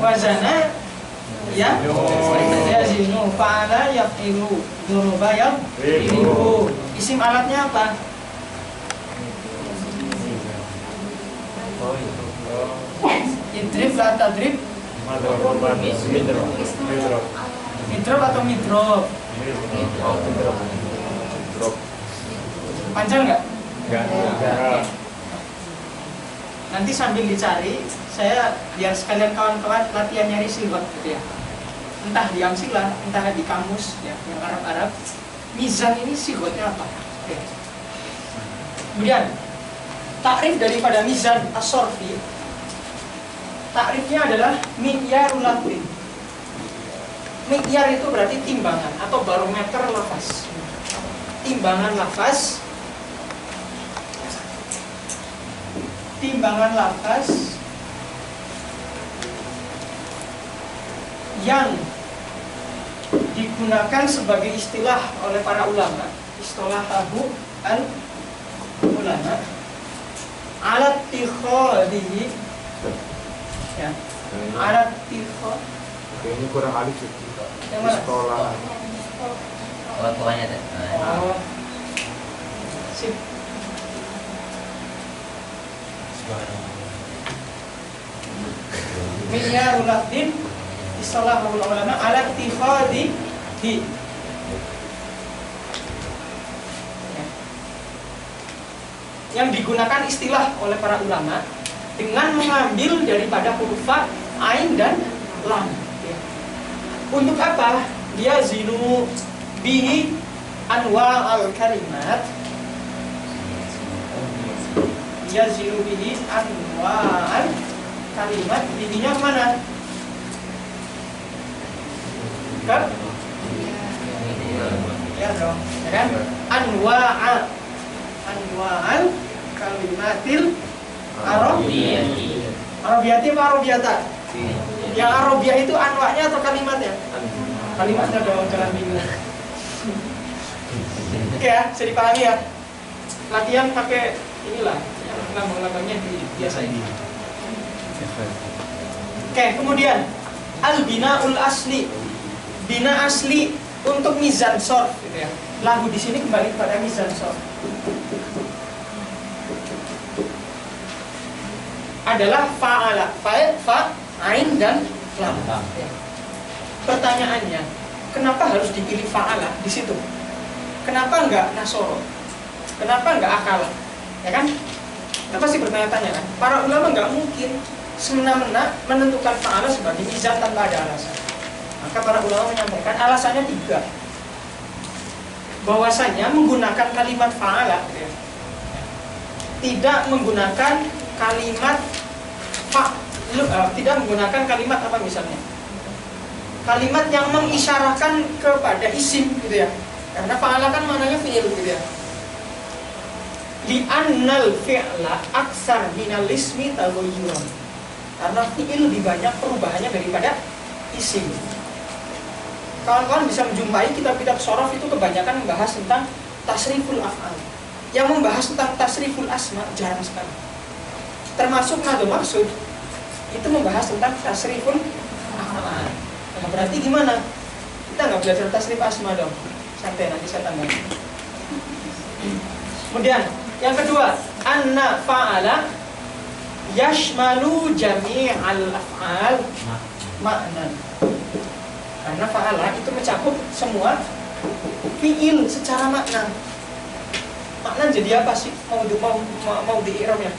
Wazana ya yazinu fa'ala yaqilu duruba yaqilu. Isim alatnya apa? Idrib la tadrib. Midrob atau midrob? Panjang nggak? Enggak. Nanti sambil dicari, saya biar sekalian kawan-kawan latihan nyari silot gitu ya. Entah di Amsila, entah di kamus ya, yang Arab-Arab. Mizan ini silotnya apa? Oke. Kemudian takrif daripada mizan as-sorfi, takrifnya adalah mi'yarul lafzi. Mi'yar itu berarti timbangan atau barometer lafaz. Timbangan lafaz. Timbangan lafaz yang digunakan sebagai istilah oleh para ulama, istilah al ulama alat tikhadihi ya, alat tikhad. Kayaknya kurang alif sih. Yang mana? Sekolah. Tuanya ada. Oh, sip. Mi'yarul lafdin istilah ulama ala tikhadihi. Yang digunakan istilah oleh para ulama dengan mengambil daripada huruf fa, ain dan lam. Untuk apa? Dia zinu bihi anwa al-kalimat. Dia zinu bihi anwa al-kalimat. Bihinya mana? Kan? Ya dong, ya kan? Anwa'al kalimatil Arabiyati apa Arabiyata? Yang Arabiyah itu anwa'nya atau kalimatnya? Kalimatnya dong, jangan bingung. Oke ya, bisa dipahami ya. Latihan pakai inilah, yang lambang-lambangnya biasa ini. Oke, kemudian al-bina'ul asli. Bina asli untuk mizan shorf gitu ya. Lahu di sini kembali kepada mizan shorf. Adalah fa'ala, ain dan lam. Ya. Pertanyaannya, kenapa harus dipilih fa'ala di situ? Kenapa enggak nasoro? Kenapa enggak akala? Ya kan? Kita pasti bertanya-tanya kan? Para ulama enggak mungkin semena-mena menentukan fa'ala sebagai mizan tanpa ada alasan. Maka para ulama menyampaikan alasannya 3. Bahwasanya menggunakan kalimat fa'ala ya, tidak menggunakan kalimat tidak menggunakan kalimat apa misalnya? Kalimat yang mengisyarahkan kepada isim gitu ya. Karena fa'ala kan maknanya fi'il gitu ya. Li'annal fi'la aksar minal ismi taghayyuran. Karena fi'il lebih banyak perubahannya daripada isim. Kawan-kawan bisa menjumpai kitab-kitab shorof itu kebanyakan membahas tentang tasriful af'al. Yang membahas tentang tasriful asma jarang sekali. Termasuk nado maksud itu membahas tentang tasriful af'al. Nah, berarti gimana? Kita nggak belajar tasrif asma dong. Santai, nanti saya tambahkan. Kemudian yang kedua, anna fa'ala yashmalu jami'al af'al ma'nan. Karena fa'ala itu mencakup semua fi'il secara makna. Makna jadi apa sih? Mau di-i'rabnya?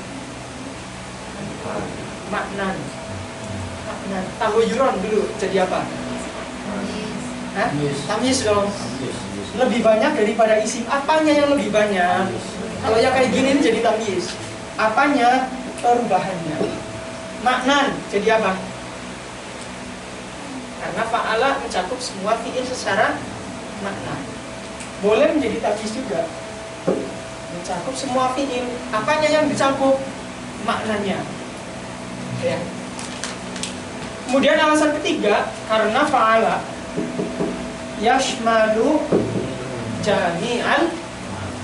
Maknan. Taghayyuran dulu jadi apa? Hah? Tamyiz dong. Lebih banyak daripada isim. Apanya yang lebih banyak? Kalau yang kayak gini jadi tamyiz. Apanya? Perubahannya. Maknan jadi apa? Karena fa'ala mencakup semua fi'il secara makna. Boleh menjadi tamyiz juga. Mencakup semua fi'il. Apanya yang dicakup? Maknanya. Ya. Kemudian alasan ketiga, karena fa'ala yashmalu jami'al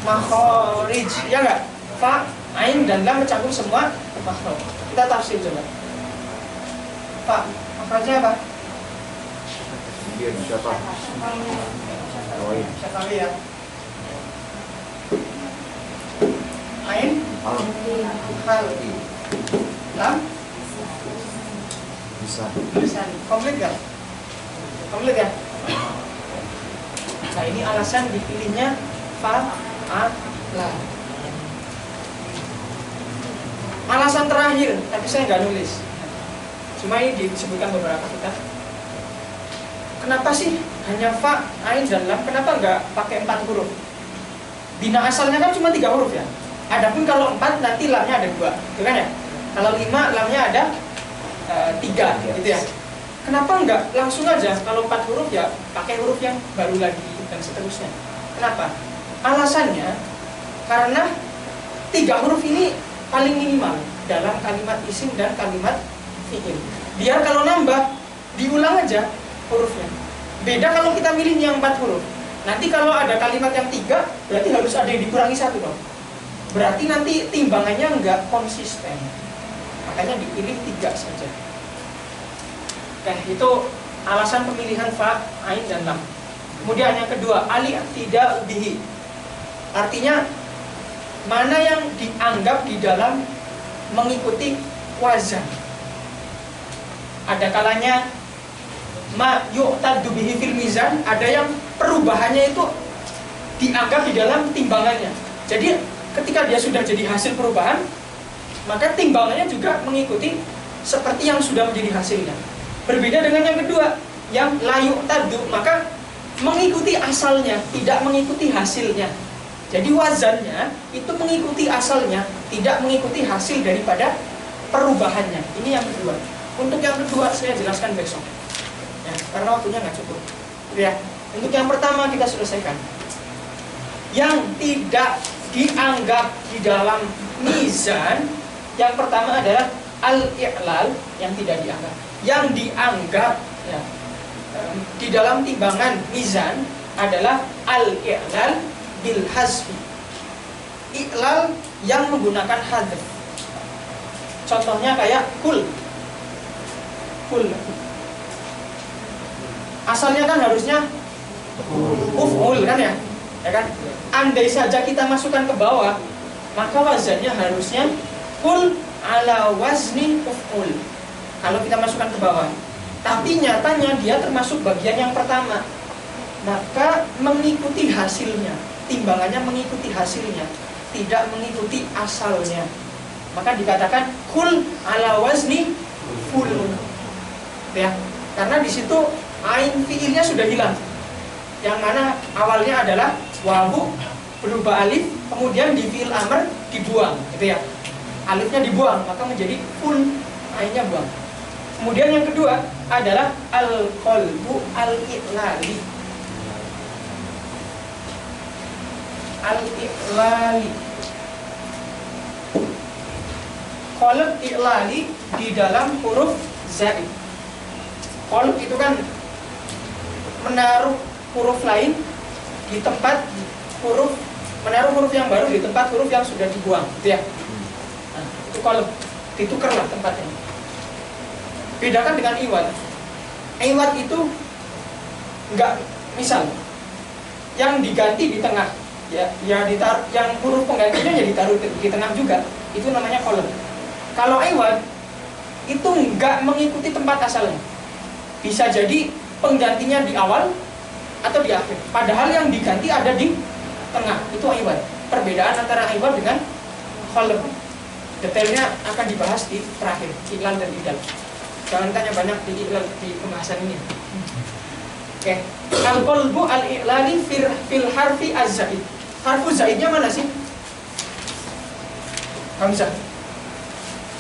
makharij. Ya enggak? Fa, ain dan lam mencakup semua makhraj. Kita tafsir coba. Fa, makhrajnya apa? Dia siapa? Syatawi ya. Ain, hal, lam, bisa. Komplit gak? Komplit ya? Nah ini alasan dipilihnya fa'ala. Alasan terakhir, tapi saya nggak nulis. Cuma ini disebutkan beberapa kitab. Kenapa sih hanya fa, ain dan lam? Kenapa nggak pakai 4 huruf? Bina asalnya kan cuma 3 huruf ya. Adapun kalau 4 nanti lamnya ada 2, gitu kan ya? Kalau 5 lamnya ada 3, gitu ya. Kenapa nggak langsung aja kalau 4 huruf ya pakai huruf yang baru lagi dan seterusnya? Kenapa? Alasannya karena 3 huruf ini paling minimal dalam kalimat isim dan kalimat fi'il. Biar kalau nambah diulang aja hurufnya. Beda kalau kita milih yang 4 huruf. Nanti kalau ada kalimat yang 3 berarti harus ada yang dikurangi 1 dong. Berarti nanti timbangannya nggak konsisten. Makanya dipilih 3 saja. Oke, itu alasan pemilihan fa, ain dan lam. Kemudian yang kedua, al-i'tida'u bihi. Artinya mana yang dianggap di dalam mengikuti wazan. Ada kalanya ma yu'taddu bihi fil mizan, ada yang perubahannya itu dianggap di dalam timbangannya. Jadi ketika dia sudah jadi hasil perubahan, maka timbangannya juga mengikuti seperti yang sudah menjadi hasilnya. Berbeda dengan yang kedua, yang la yu'taddu, maka mengikuti asalnya, tidak mengikuti hasilnya. Jadi wazannya itu mengikuti asalnya, tidak mengikuti hasil daripada perubahannya. Ini yang kedua. Untuk yang kedua saya jelaskan besok ya, karena waktunya nggak cukup. Ya, untuk yang pertama kita selesaikan. Yang tidak dianggap di dalam mizan, yang pertama adalah al-i'lal, yang tidak dianggap. Yang dianggap ya, di dalam timbangan mizan adalah al-i'lal bil hazfi. I'lal yang menggunakan hadf. Contohnya kayak kul. Asalnya kan harusnya uf'ul kan ya? Ya kan? Andai saja kita masukkan ke bawah, maka wazannya harusnya kul ala wazni uf'ul. Kalau kita masukkan ke bawah. Tapi nyatanya dia termasuk bagian yang pertama. Maka mengikuti hasilnya, timbangannya mengikuti hasilnya, tidak mengikuti asalnya. Maka dikatakan kul ala wazni ful. Ya, karena di situ ain fiilnya sudah hilang. Yang mana awalnya adalah wawu berubah alif, kemudian di fiil amr dibuang, gitu ya. Alifnya dibuang, maka menjadi ful, ainnya buang. Kemudian yang kedua adalah al-qalbu al-i'lali. Al-i'lali. Qalb i'lali di dalam huruf zaid. Qalb itu kan menaruh huruf lain di tempat huruf, menaruh huruf yang baru di tempat huruf yang sudah dibuang, gitu ya. Nah, itu qalb, ditukarlah tempatnya. Bedakan dengan iwad. Iwad itu enggak, misal yang diganti di tengah, ya ditaruh, yang huruf penggantinya ya ditaruh di tengah juga, itu namanya qalb. Kalau iwad itu enggak mengikuti tempat asalnya. Bisa jadi penggantinya di awal atau di akhir. Padahal yang diganti ada di tengah. Itu iwad. Perbedaan antara iwad dengan qalb. Detailnya akan dibahas di terakhir, i'lal dan idal. Jangan tanya banyak di i'lal di pembahasan ini. Oke. Al-qalbu al-i'lali fil harfi az-zaid. Harfu zaidnya mana sih? Hamzah.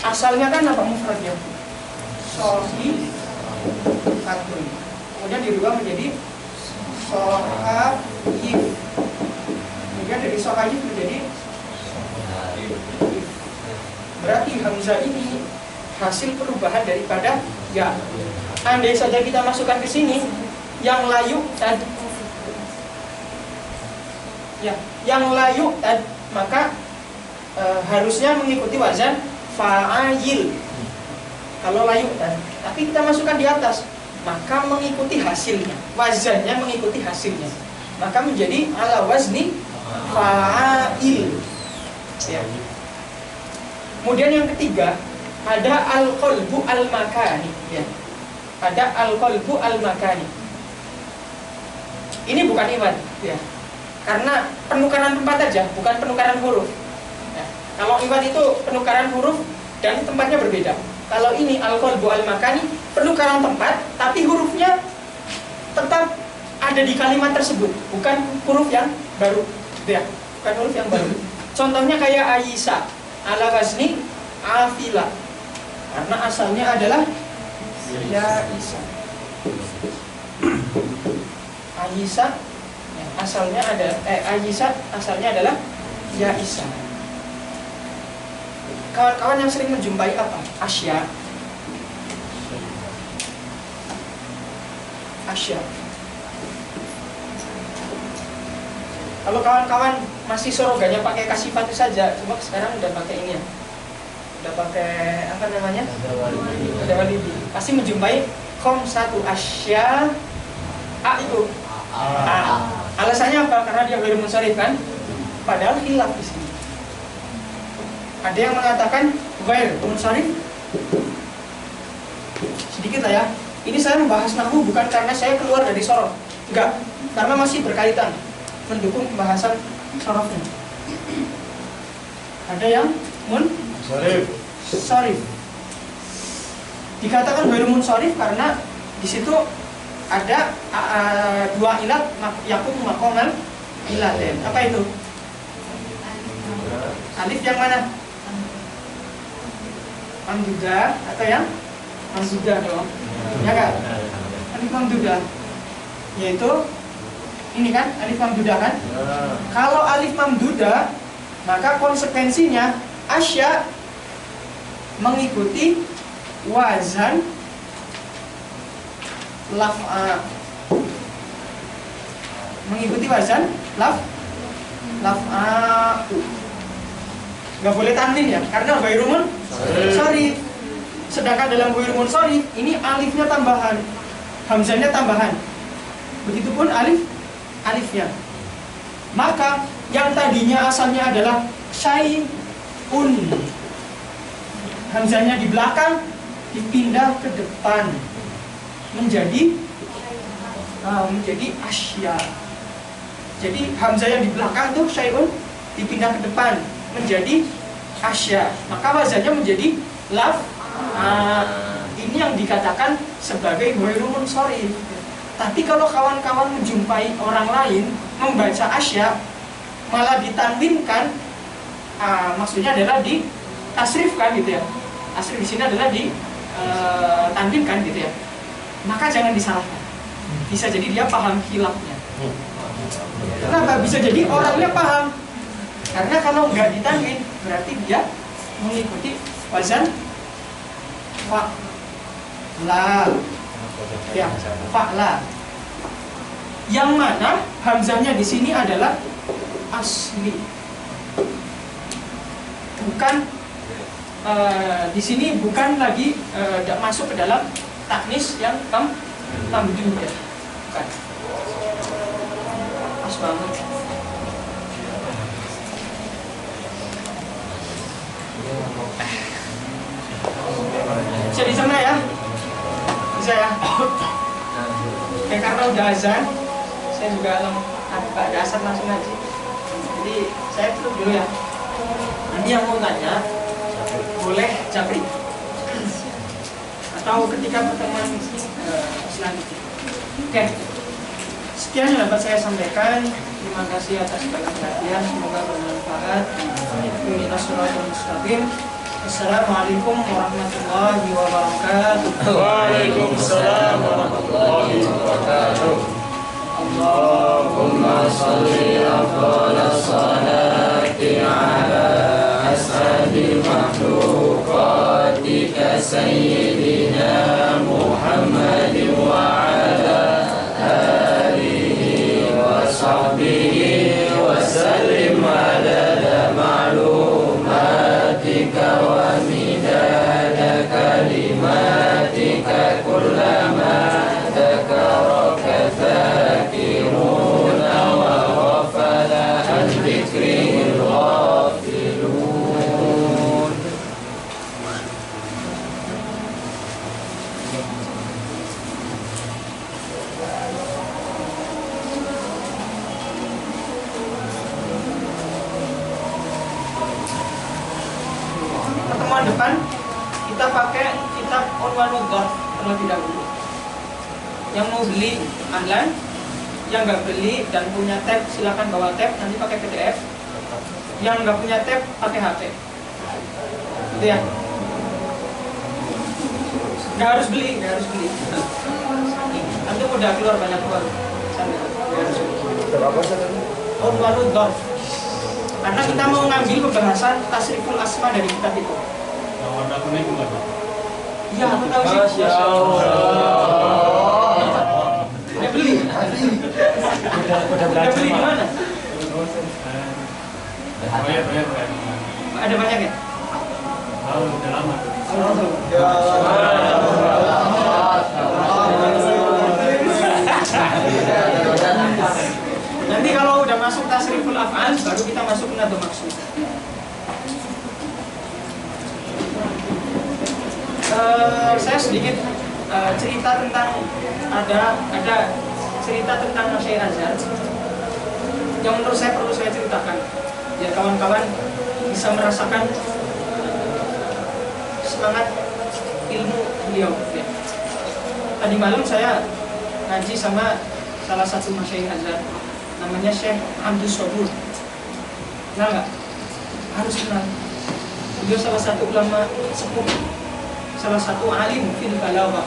Asalnya kan apa mufradnya? Sohi katun. Kemudian dirubah menjadi sohaib. Kemudian dari sohaib menjadi berarti hamzah ini hasil perubahan daripada ya. Andai saja kita masukkan ke sini yang layu dan ya, yang layu dan maka harusnya mengikuti wazan fa'ayil. Kalau layu dan tapi kita masukkan di atas, maka mengikuti hasilnya, wazannya mengikuti hasilnya, maka menjadi ala wazni fa'il. Ya. Kemudian yang ketiga ada al-qalbu al-makani. Ya. Ada al-qalbu al-makani. Ini bukan iwad, ya. Karena penukaran tempat aja, bukan penukaran huruf. Ya. Kalau iwad itu penukaran huruf dan tempatnya berbeda. Kalau ini al-qalbu al-makani, penukaran tempat, tapi hurufnya tetap ada di kalimat tersebut, bukan huruf yang baru, ya, bukan huruf yang baru. Contohnya kayak Aisyah, ala wazni afila, karena asalnya adalah ya Isa. Aisyah, ya, asalnya ada Aisyah asalnya adalah ya Isa. Kawan-kawan yang sering menjumpai apa? Asya. Kalau kawan-kawan masih sorogannya pakai kasifat saja, cuma sekarang udah pakai ini ya. Udah pakai apa namanya? Ada walidi. Pasti menjumpai kom satu asya a itu. Alasannya apa? Karena dia ghairu munsharif kan? Padahal khilaf di sini. Ada yang mengatakan ghairu munsharif. Sedikit lah ya. Ini saya membahas nahwu bukan karena saya keluar dari sorof. Enggak, karena masih berkaitan mendukung pembahasan sorofnya. Ada yang munsharif. Dikatakan ghairu munsharif karena di situ ada dua ilat yakum maqamal ilatain. Apa itu? Alif yang mana? Mamdudah atau yang mamdudah dong? Ya kan? Alif mamdudah. yaitu ini kan alif mamdudah kan. Kalau alif mamdudah, maka konsekuensinya asya mengikuti wazan laf'a, mengikuti wazan laf'a'u. Nggak boleh tanwin ya, karena ghairun sharif. Sedangkan dalam ghairun sharif ini alifnya tambahan, hamzahnya tambahan. Begitupun alifnya. Maka yang tadinya asalnya adalah syai'un, hamzahnya di belakang dipindah ke depan menjadi asya. Jadi hamzah yang di belakang tuh syai'un dipindah ke depan menjadi asya, maka wazannya menjadi laf. Ini yang dikatakan sebagai ghairun sharif. Tapi kalau kawan-kawan menjumpai orang lain membaca asya malah ditanwinkan, maksudnya adalah ditasrifkan gitu ya. Tasrif di sini adalah ditanwinkan gitu ya. Maka jangan disalahkan. Bisa jadi dia paham khilafnya. Kenapa? Bisa jadi orangnya paham. Karena kalau nggak ditanwin berarti dia mengikuti wazan fa'la. Ya, fa'la. Yang mana hamzahnya di sini adalah asli. Bukan di sini bukan lagi masuk ke dalam taknis yang tamduh ya. Bukan. Pas banget. Bisa dicerna ya? Bisa ya? Oke, karena udah azan, saya juga ada asar langsung ngaji. Jadi saya tutup dulu ya. Nanti yang mau tanya boleh japri atau ketika pertemuan selanjutnya. Oke, sekian yang dapat saya sampaikan. Terima kasih atas segala perhatian, semoga bermanfaat. Assalamualaikum warahmatullahi wabarakatuh. Waalaikumsalam warahmatullahi wabarakatuh. Allahumma sholli afdhalas salati ala as'adi makhluqatika sayyidina Muhammadin wa ala alihi wa sahbihi wa sallim adada ma'lumatika wa midada kalimatika kullama dzakaraka dzakiruna wa ghafala an dzikril ghafilun. Pertemuan depan kita pakai kitab Unwanul Dhorf terlebih dahulu. Yang mau beli online, yang nggak beli dan punya tab silakan bawa tab, nanti pakai PDF. Yang nggak punya tab pakai HP. Gitu ya. Nggak harus beli. Nanti udah keluar banyak keluar. Nggak harus beli. Unwanul Dhorf. Karena kita mau ngambil pembahasan tasriful asma dari kitab itu. Yang warna kuning gimana? Iya, aku tahu sih. Masya Allah. Udah beli? Udah Udah beli di mana? Banyak. Ada banyak ya? Tahu udah lama tuh. Nanti kalau udah masuk tasriful af'al baru kita masuk ke nado maksud. Saya sedikit cerita tentang ada cerita tentang Masyaikh Azhar yang menurut saya perlu saya ceritakan biar kawan-kawan bisa merasakan semangat ilmu beliau ya. Tadi malam saya ngaji sama salah satu Masyaikh Azhar namanya Syekh Abdus Sobur. Kenal nggak? Harus kenal. Beliau salah satu ulama sepuh, salah satu alim fil balaghah,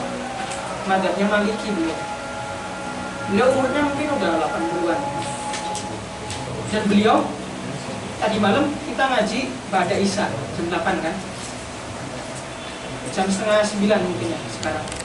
madhabnya Maliki beliau. Beliau umurnya mungkin udah 80-an. Dan beliau tadi malam kita ngaji Ba'da Isya jam 8 kan? Jam setengah 9 mungkin ya sekarang.